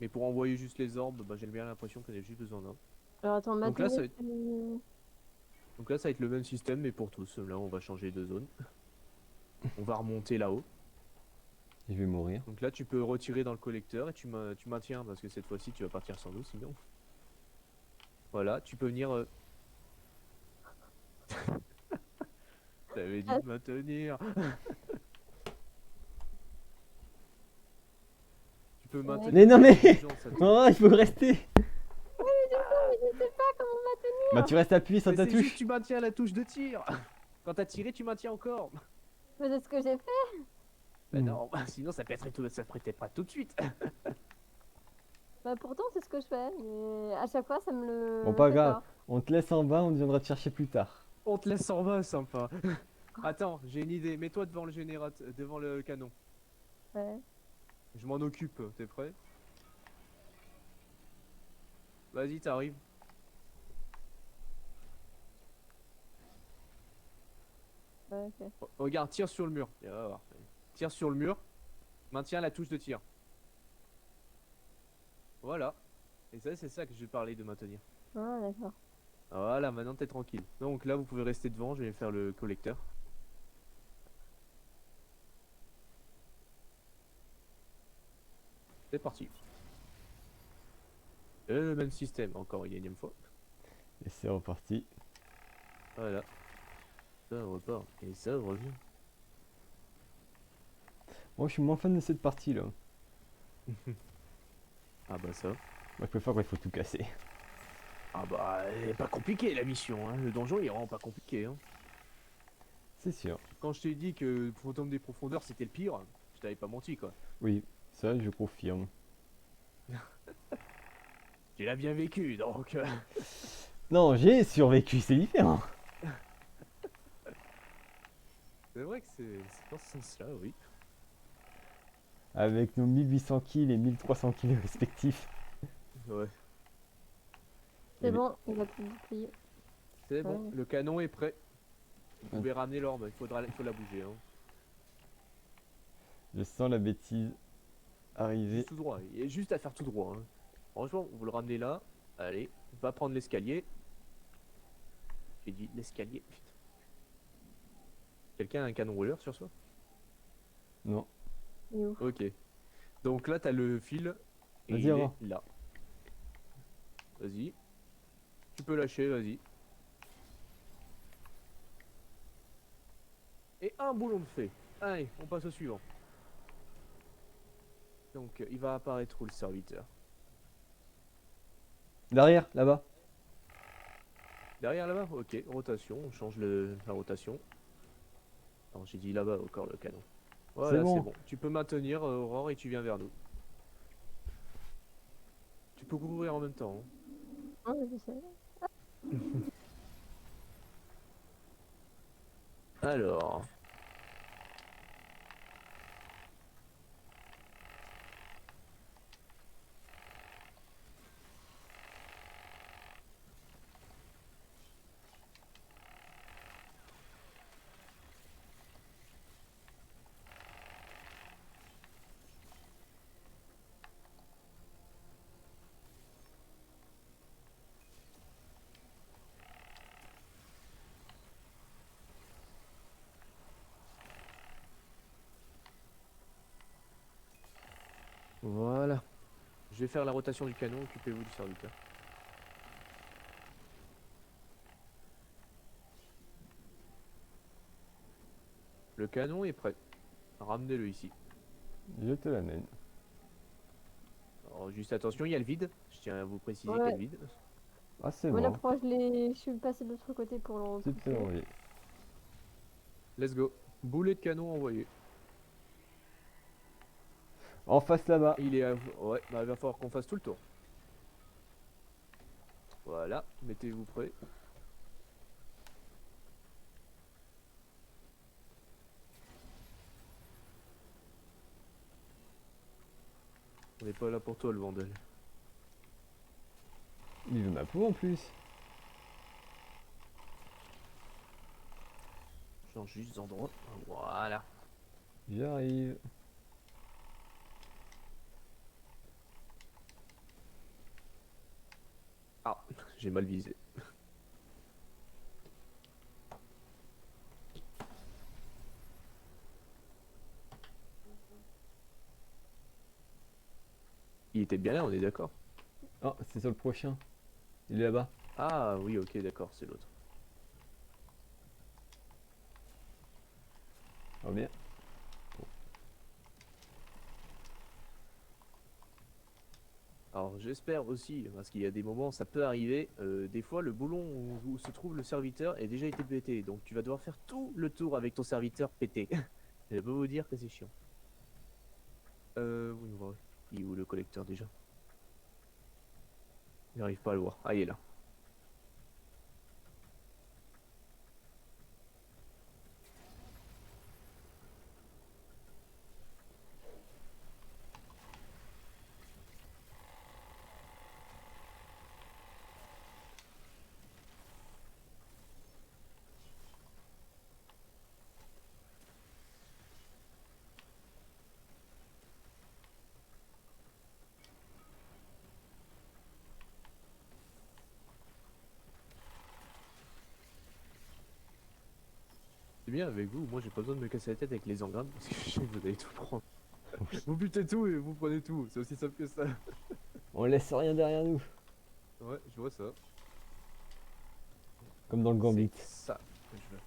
Mais pour envoyer juste les orbes, bah, j'ai bien l'impression qu'on a juste besoin d'un. alors attends, Donc là, maintenant, Donc là, ça va être le même système, mais pour tous. Là, on va changer de zone. On va remonter là-haut. Je vais mourir. Donc là, tu peux retirer dans le collecteur et tu maintiens, parce que cette fois-ci, tu vas partir sans nous, sinon. Voilà, tu peux venir T'avais dit Ah. de maintenir. Tu peux maintenir. Mais non, mais- les gens, ça te- Non, il faut rester. Mais je sais pas comment maintenir. Bah tu restes appuyé sur Mais ta c'est juste touche. tu maintiens la touche de tir. Quand t'as tiré, tu maintiens encore. Mais c'est ce que j'ai fait. Bah Hmm. non, sinon ça pèterait tout, ça prêtait pas tout de suite. Bah pourtant c'est ce que je fais. Mais à chaque fois ça me le Bon, pas fait grave. pas. On te laisse en bas, on viendra te chercher plus tard. On te laisse en bas, sympa. Attends, j'ai une idée. Mets-toi devant le générateur, devant le canon. Ouais. Je m'en occupe. T'es prêt? Vas-y, t'arrives. Ouais, ok. Regarde, tire sur le mur. Et on va voir. Tire sur le mur. Maintiens la touche de tir. Voilà. Et ça, c'est ça que je parlais de maintenir. Ah d'accord. Voilà, maintenant t'es tranquille. Donc là, vous pouvez rester devant. Je vais faire le collecteur. C'est parti. Et le même système, encore une énième fois. Et c'est reparti. Voilà. Ça repart. Et ça revient. Moi, je suis moins fan de cette partie là. Ah bah ça. Moi, je préfère quand il faut tout casser. Ah bah, elle est pas compliquée la mission. Hein. Le donjon, il est vraiment pas compliqué. Hein. C'est sûr. Quand je t'ai dit que Fantôme des Profondeurs, c'était le pire, je t'avais pas menti, quoi. Oui, ça, je confirme. Tu l'as bien vécu, donc... Non, j'ai survécu, c'est différent. C'est vrai que c'est dans ce sens-là, oui. Avec nos 1800 kills et 1300 kills respectifs. Ouais. C'est Et bon, il a plus de bouclier. C'est bon, Ouais. le canon est prêt. Vous pouvez ramener l'orbe, il faut la bouger. Hein. Je sens la bêtise arriver. Juste tout droit, il y a juste à faire tout droit. Hein. Franchement, vous le ramenez là. Allez, on va prendre l'escalier. J'ai dit l'escalier, putain. Quelqu'un a un canon rouleur sur soi? Non. Il est où? Ok. Donc là, t'as le fil. Et Vas-y, il est avant. là. Vas-y. Tu peux lâcher, vas-y. Et un boulon de fée. Allez, on passe au suivant. Donc, il va apparaître où le serviteur? Derrière, là-bas. Derrière là-bas? Ok, rotation, on change la rotation. Non, j'ai dit là-bas encore le canon. Voilà, bon. c'est bon. Tu peux maintenir Aurore et tu viens vers nous. Tu peux courir en même temps. Hein. Ouais, je sais. Alors. Voilà. Je vais faire la rotation du canon, occupez-vous du serviteur. Le canon est prêt. Ramenez-le ici. Je te l'amène. Alors juste attention, il y a le vide. Je tiens à vous préciser qu'il y a Ouais. le vide. Ah, c'est Ouais, là, bon. pourquoi je suis passé de l'autre côté pour le Tu peux repousser. enlever. Let's go. Boulet de canon envoyé. En face là-bas. Il est à... Ouais, bah, il va falloir qu'on fasse tout le tour. Voilà, mettez-vous prêts. On n'est pas là pour toi, le Vandal. Il veut ma peau en plus. Change juste d'endroit. Voilà. J'arrive. Ah, j'ai mal visé. Il était bien là, on est d'accord. Oh, c'est sur le prochain. Il est là-bas. Ah oui, ok, d'accord, c'est l'autre. Oh bien. Alors j'espère aussi, parce qu'il y a des moments, ça peut arriver, des fois le boulon où se trouve le serviteur est déjà été pété, donc tu vas devoir faire tout le tour avec ton serviteur pété. Je peux vous dire que c'est chiant. Vous nous voyez. Il est où le collecteur déjà? J'arrive pas à le voir. Ah, il est là. C'est bien avec vous, moi j'ai pas besoin de me casser la tête avec les engrammes parce que je sais que vous allez tout prendre. Vous butez tout et vous prenez tout, c'est aussi simple que ça. On laisse rien derrière nous. Ouais, je vois ça. Comme dans le Gambit. C'est ça que je veux.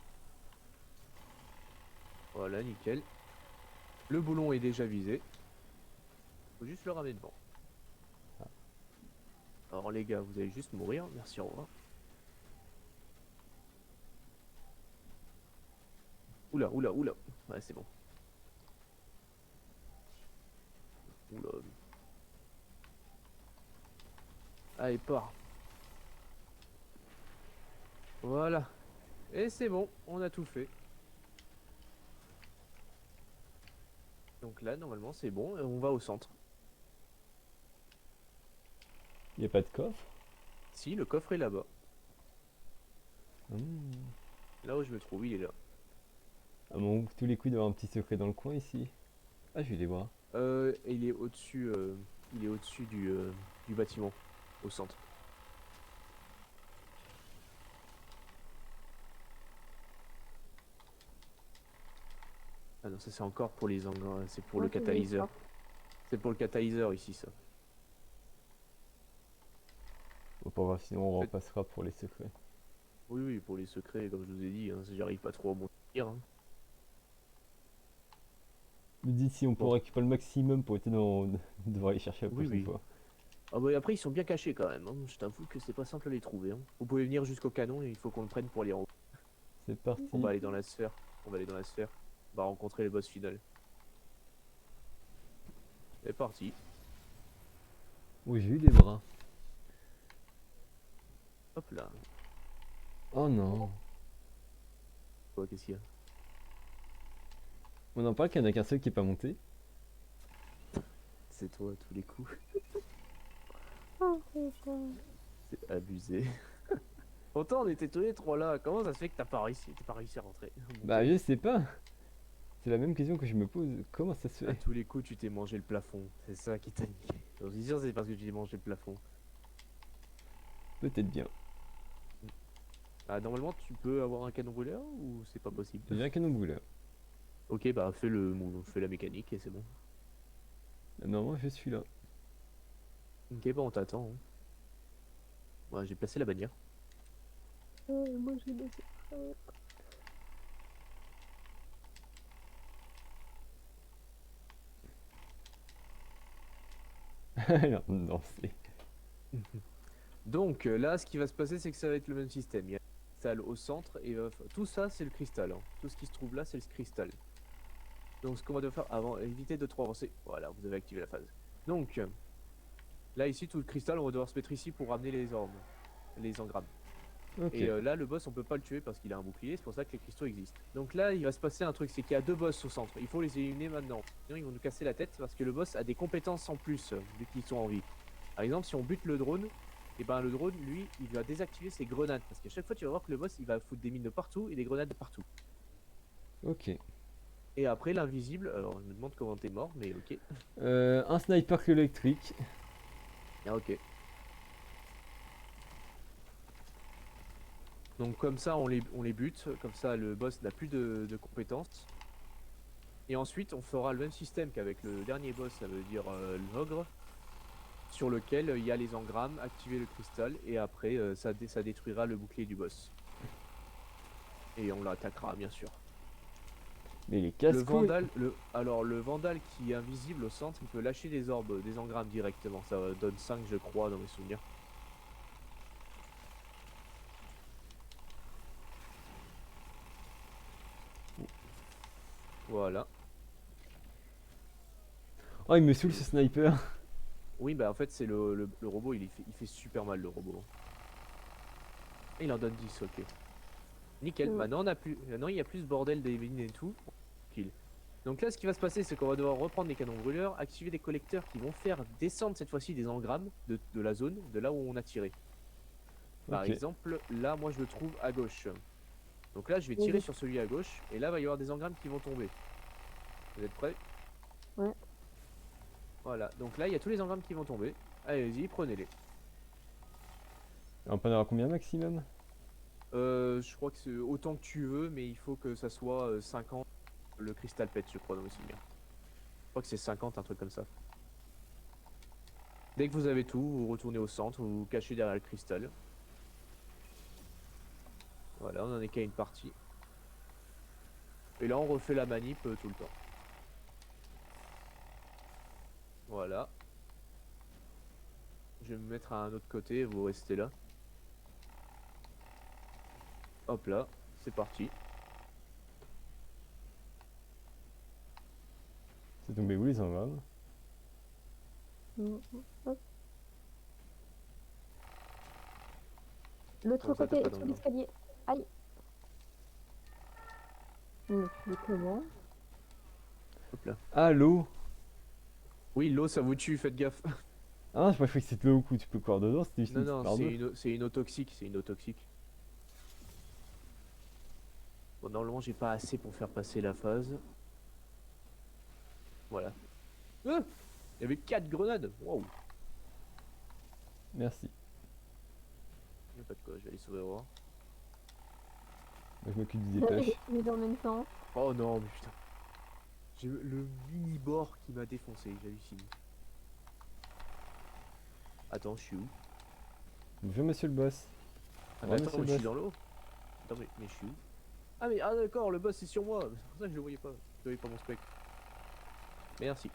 Voilà, nickel. Le boulon est déjà visé. Faut juste le ramener devant. Alors les gars, vous allez juste mourir. Merci, au revoir. Oula, oula, oula. Ouais, c'est bon. Oula. Allez, part. Voilà. Et c'est bon, on a tout fait. Donc là, normalement, c'est bon. Et on va au centre. Y a pas de coffre? Si, le coffre est là-bas. Hmm. Là où je me trouve, il est là. À mon tous les coups d'avoir un petit secret dans le coin ici. Ah, je vais les voir. Et il est au-dessus du bâtiment, au centre. Ah non, ça c'est encore pour les engrais, c'est pour le Moi, c'est des catalyseur. coffres. C'est pour le catalyseur ici, ça. Bon, pas grave, sinon on repassera pour les secrets. Oui, oui, pour les secrets, comme je vous ai dit, hein, j'arrive pas trop à m'en dire. Hein. Me dites si on peut Bon. récupérer le maximum pour éviter de devoir les chercher la Oui, prochaine oui. fois. Ah bah après, ils sont bien cachés quand même. Hein. Je t'avoue que c'est pas simple à les trouver. Hein. Vous pouvez venir jusqu'au canon et il faut qu'on le prenne pour aller en haut. C'est parti. On va aller dans la sphère. On va aller dans la sphère. On va rencontrer le boss final. C'est parti. Oui, j'ai eu des bras. Hop là. Oh non. Quoi, qu'est-ce qu'il y a? On en parle qu'il y en a qu'un seul qui est pas monté. C'est toi tous les coups. Oh, putain. C'est abusé. Pourtant, on était tous les trois là. Comment ça se fait que t'as pas réussi à rentrer? Bah je sais pas. C'est la même question que je me pose. Comment ça se À fait? tous les coups, tu t'es mangé le plafond. C'est ça qui t'a niqué. Je suis sûr, c'est parce que tu t'es mangé le plafond. Peut-être bien. Ah, normalement, tu peux avoir un canon brûleur ou c'est pas possible? J'ai un canon brûleur. Ok, bah fais la mécanique et c'est bon. Normalement je suis là. Ok, bah on t'attend. Hein. Ouais, j'ai placé la bannière. Moi, j'ai des secrets. Alors, non, c'est... Donc là, ce qui va se passer, c'est que ça va être le même système. Il y a un cristal au centre et tout ça, c'est le cristal. Hein. Tout ce qui se trouve là, c'est le cristal. Donc ce qu'on va devoir faire avant, éviter de trop avancer. Voilà, vous avez activé la phase. Donc là, ici, tout le cristal, on va devoir se mettre ici pour ramener les engrammes. Ok. Et là, le boss, on peut pas le tuer parce qu'il a un bouclier, c'est pour ça que les cristaux existent. Donc là, il va se passer un truc, c'est qu'il y a deux boss au centre. Il faut les éliminer maintenant. Sinon, ils vont nous casser la tête parce que le boss a des compétences en plus, vu qu'ils sont en vie. Par exemple, si on bute le drone, et ben le drone, lui, il va désactiver ses grenades. Parce qu'à chaque fois, tu vas voir que le boss, il va foutre des mines de partout et des grenades de partout. Ok. Et après, l'invisible, alors je me demande comment t'es mort, mais ok. Un sniper électrique. Ah, ok. Donc comme ça, on les bute, comme ça le boss n'a plus de compétences. Et ensuite, on fera le même système qu'avec le dernier boss, ça veut dire l'ogre, sur lequel il y a les engrammes, activer le cristal, et après ça détruira le bouclier du boss. Et on l'attaquera bien sûr. Mais il est Le casse-couille. vandale, alors le vandale qui est invisible au centre, il peut lâcher des orbes, des engrammes directement. Ça donne 5 je crois dans mes souvenirs. Voilà. Oh, il me saoule ce sniper. Oui, bah en fait c'est le robot, il fait super mal le robot. Et il en donne 10, ok. Nickel, maintenant on a plus. Maintenant il y a plus ce bordel des mines et tout. Kill. Donc là ce qui va se passer c'est qu'on va devoir reprendre les canons brûleurs, activer des collecteurs qui vont faire descendre cette fois-ci des engrammes de la zone, de là où on a tiré. Par Ok. exemple, là moi je le trouve à gauche. Donc là je vais tirer sur celui à gauche et là il va y avoir des engrammes qui vont tomber. Vous êtes prêts? Ouais. Voilà, donc là il y a tous les engrammes qui vont tomber. Allez-y, prenez-les. On peut en avoir combien maximum? Je crois que c'est autant que tu veux, mais il faut que ça soit 50 le cristal pète, je crois, dans mes souvenirs. Je crois que c'est 50, un truc comme ça. Dès que vous avez tout, vous retournez au centre, vous vous cachez derrière le cristal. Voilà, on en est qu'à une partie. Et là, on refait la manip tout le temps. Voilà. Je vais me mettre à un autre côté, vous restez là. Hop là, c'est parti. C'est tombé où les engrammes? Hop. L'autre Comment ça, t'as côté, pas sur d'engrammes? l'escalier. Aïe. Mais comment? Hop là. Ah, l'eau. Oui, l'eau, ça vous tue, faites gaffe. Ah, je croyais que c'était l'eau où tu peux courir dedans, c'était juste Non, une petite non, barre d'eau. c'est une eau toxique, c'est une eau toxique. Bon, normalement, j'ai pas assez pour faire passer la phase. Voilà. Ah, il y avait 4 grenades. Waouh. Merci. Y'a pas de quoi, je vais aller sauver Aurore. Moi, je m'occupe du dépêche. Mais en même temps. Oh non, mais putain. J'ai le mini-bord qui m'a défoncé, j'hallucine. Attends, je suis où? Bonjour, monsieur le boss. Ah, Ouais, mais attends, monsieur mais le je suis boss. dans l'eau. Attends, mais je suis où? Ah, mais ah, d'accord, le boss c'est sur moi. C'est pour ça que je le voyais pas. Je voyais pas mon spec. Merci.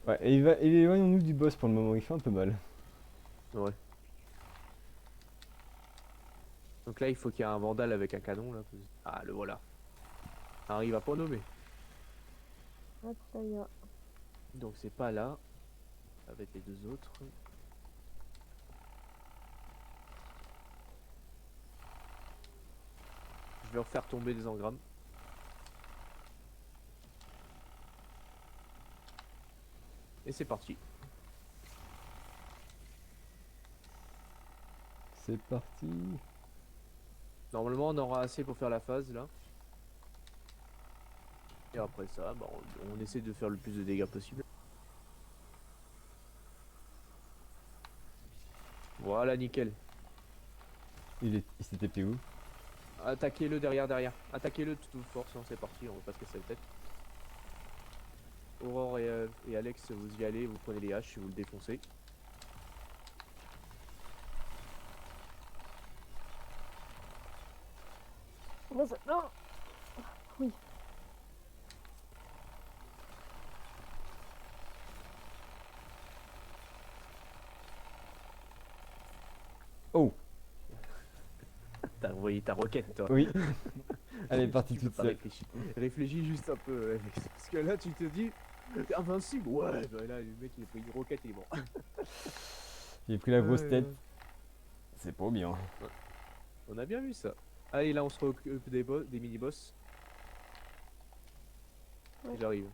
Ouais, et éloignons-nous du boss pour le moment, il fait un peu mal. Ouais. Donc là, il faut qu'il y ait un vandale avec un canon là. Ah, le voilà. Arrive à pas nommer. Hop, ça y est. Donc c'est pas là. Avec les deux autres. Je vais refaire tomber des engrammes. Et c'est parti. C'est parti. Normalement, on aura assez pour faire la phase là. Et après ça, bah, on essaie de faire le plus de dégâts possible. Voilà, nickel. Il s'est TP où? Attaquez-le derrière. Attaquez-le de toute force, hein, c'est parti, on va pas se casser la tête. Aurore et Alex, vous y allez, vous prenez les haches et vous le défoncez. Non. Oui. Oh! T'as envoyé ta roquette, toi. Oui. Elle est partie Tu peux toute pas seule. réfléchir. Réfléchis juste un peu, Alex. Parce que là, tu te dis, t'es invincible. Ouais, bah là, le mec, il a pris une roquette et il est mort. J'ai pris la grosse Ouais, tête. ouais. C'est pas bien. On a bien vu ça. Allez, là, on se occupe des mini-boss. Ouais. J'arrive.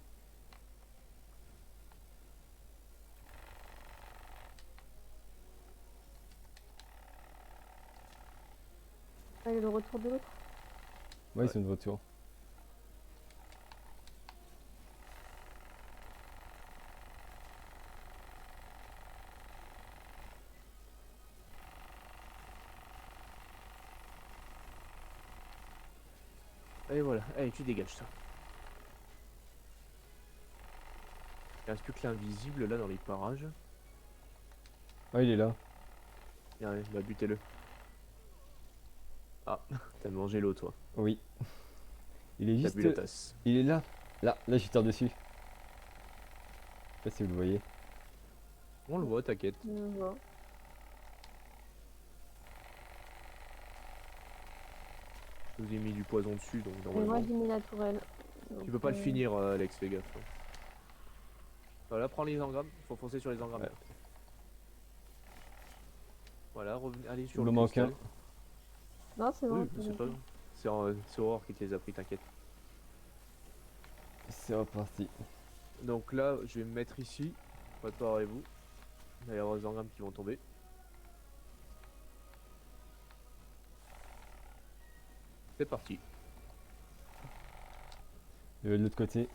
Allez, le retour de l'autre. Ouais, ils sont de retour. Allez, voilà. Allez, tu dégages ça. Il reste plus que l'invisible là dans les parages. Ah, il est là. Allez, bah butez-le. Ah, t'as mangé l'eau, toi. Oui. Il est T'as juste... bu la tasse. Il est là. Là, je tire dessus. Je sais pas si vous le voyez. On le voit, t'inquiète. Je vois. Je vous ai mis du poison dessus, donc Et moi normalement. j'ai mis la tourelle. Tu peux pas le finir, Alex, fais gaffe. Hein. Voilà, prends les engrammes. Faut foncer sur les engrammes. Ouais. Là. Voilà, revenez, allez Il sur me le manque un. cristal. Non, c'est bon. Oui, c'est pas grave. C'est Aurore qui te les a pris, t'inquiète. C'est reparti. Donc là, je vais me mettre ici. Préparez-vous. Il va y avoir des engrammes qui vont tomber. C'est parti. Je vais de l'autre côté.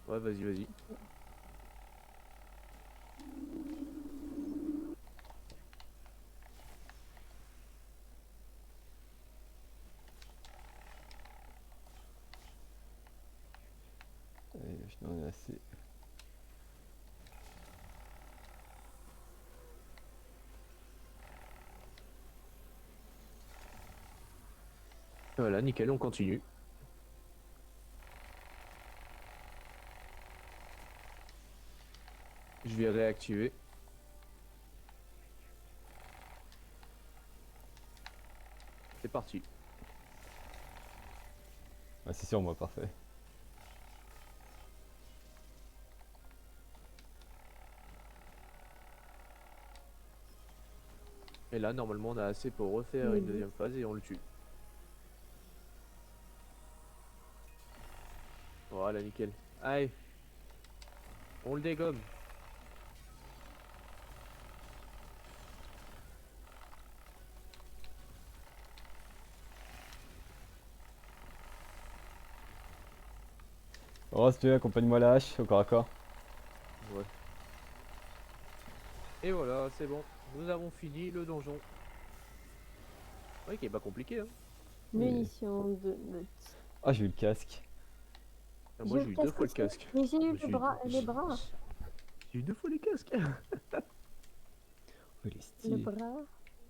Ouais, vas-y, vas-y. Allez, je n'en ai assez. Voilà, nickel, on continue. Je vais réactiver. C'est parti. Ah, c'est sûr, moi, parfait. Et là, normalement, on a assez pour refaire Oui, une oui. deuxième phase et on le tue. Voilà, nickel. Allez, on le dégomme. Oh, si tu veux, accompagne-moi la hache, au corps à corps. Ouais. Et voilà, c'est bon. Nous avons fini le donjon. Ouais, qui est pas compliqué, hein. Munitions de... Ah, j'ai eu le casque. Ah, moi, j'ai eu deux fois le aussi. casque. Mais j'ai Je eu me suis- les bras. J'ai eu deux fois les casques. Oh, il est Le stylé. bras.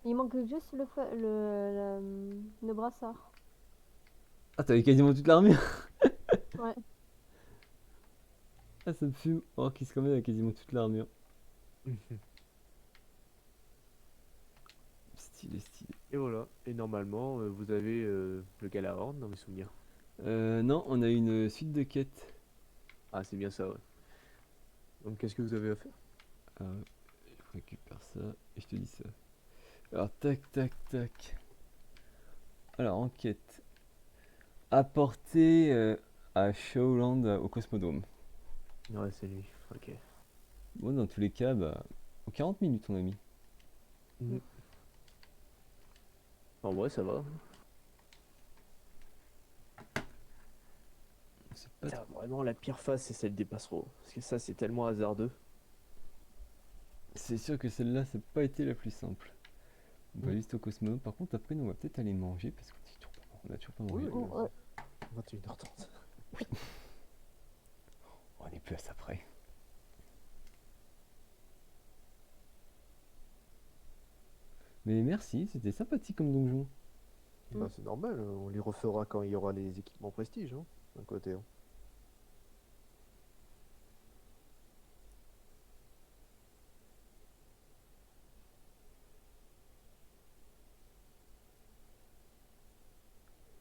Il manque juste le brassard. Ah, t'avais quasiment toute l'armure. Ouais. Ah, ça me fume. Oh, qui se a quasiment toute l'armure. Stylé, stylé. Et voilà. Et normalement, vous avez le Galahorn dans mes souvenirs. Non, on a une suite de quêtes. Ah, c'est bien ça, ouais. Donc, qu'est-ce que vous avez à faire? Alors, je récupère ça et je te dis ça. Alors, tac, tac, tac. Alors, enquête. Apporter à Showland au Cosmodome. Ouais, c'est lui. Ok. Bon, dans tous les cas, bah, en 40 minutes, on a mis. Mhm. En vrai, ça va. C'est pas Putain, vraiment, la pire phase, c'est celle des passereaux. Parce que ça, c'est tellement hasardeux. C'est sûr que celle-là, ça n'a pas été la plus simple. On va Mm. juste au Cosmodome. Par contre, après, nous, on va peut-être aller manger parce qu'on a toujours pas mangé. Oui, Ouais. 21h30. On est plus à ça près. Mais merci, c'était sympathique comme donjon. Bah, c'est normal, on les refera quand il y aura les équipements prestige, hein, d'un côté. Hein.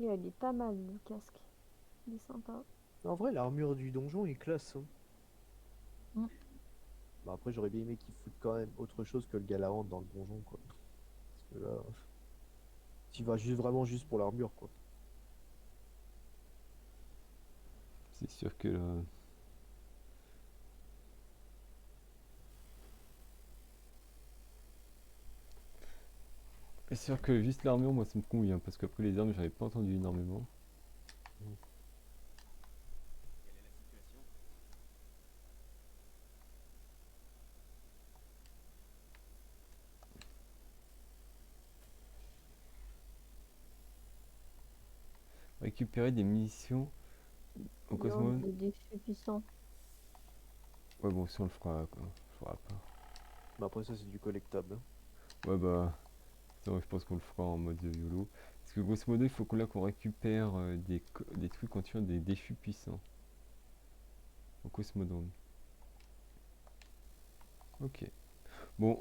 Il est pas mal le casque. Il est sympa. En vrai, l'armure du donjon est classe. Hein. Mm. Bah, après, j'aurais bien aimé qu'ils foutent quand même autre chose que le Galahorn dans le donjon, quoi. Parce que là, tu vas juste vraiment juste pour l'armure, quoi. C'est sûr que c'est sûr que juste l'armure, moi, ça me convient parce qu'après les armes, j'en ai pas entendu énormément. Récupérer des munitions au Non, Cosmodome. des défis puissants. Ouais, bon, si on le fera, quoi. On le fera pas. Bah, après, ça, c'est du collectable. Hein. Ouais, bah, attends, je pense qu'on le fera en mode YOLO. Parce que grosso modo, il faut que là qu'on récupère des trucs en tuant des défus puissants. Au Cosmodrome. Ok. Bon,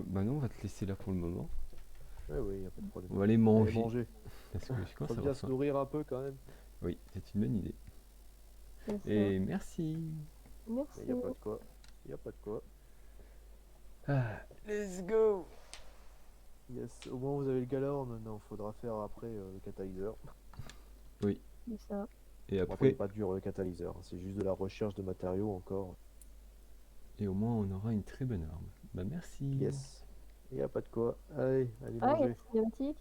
bah non, on va te laisser là pour le moment. Ouais, y a pas de problème. On va aller Allez manger. manger. Parce que je commence Faut à bien avoir se faim. nourrir un peu quand même. Oui, c'est une bonne idée. C'est ça. Et merci. Merci. Y a pas de quoi. Y a pas de quoi. Ah, let's go. Yes, au moins vous avez le Galahorn maintenant. Faudra faire après le catalyseur. Oui. C'est ça. Et Bon, après, il après, est pas dur le catalyseur. C'est juste de la recherche de matériaux encore. et au moins on aura une très bonne arme. Bah merci. Yes. Y a pas de quoi. Allez, allez Ah, il y a manger. des cinématiques.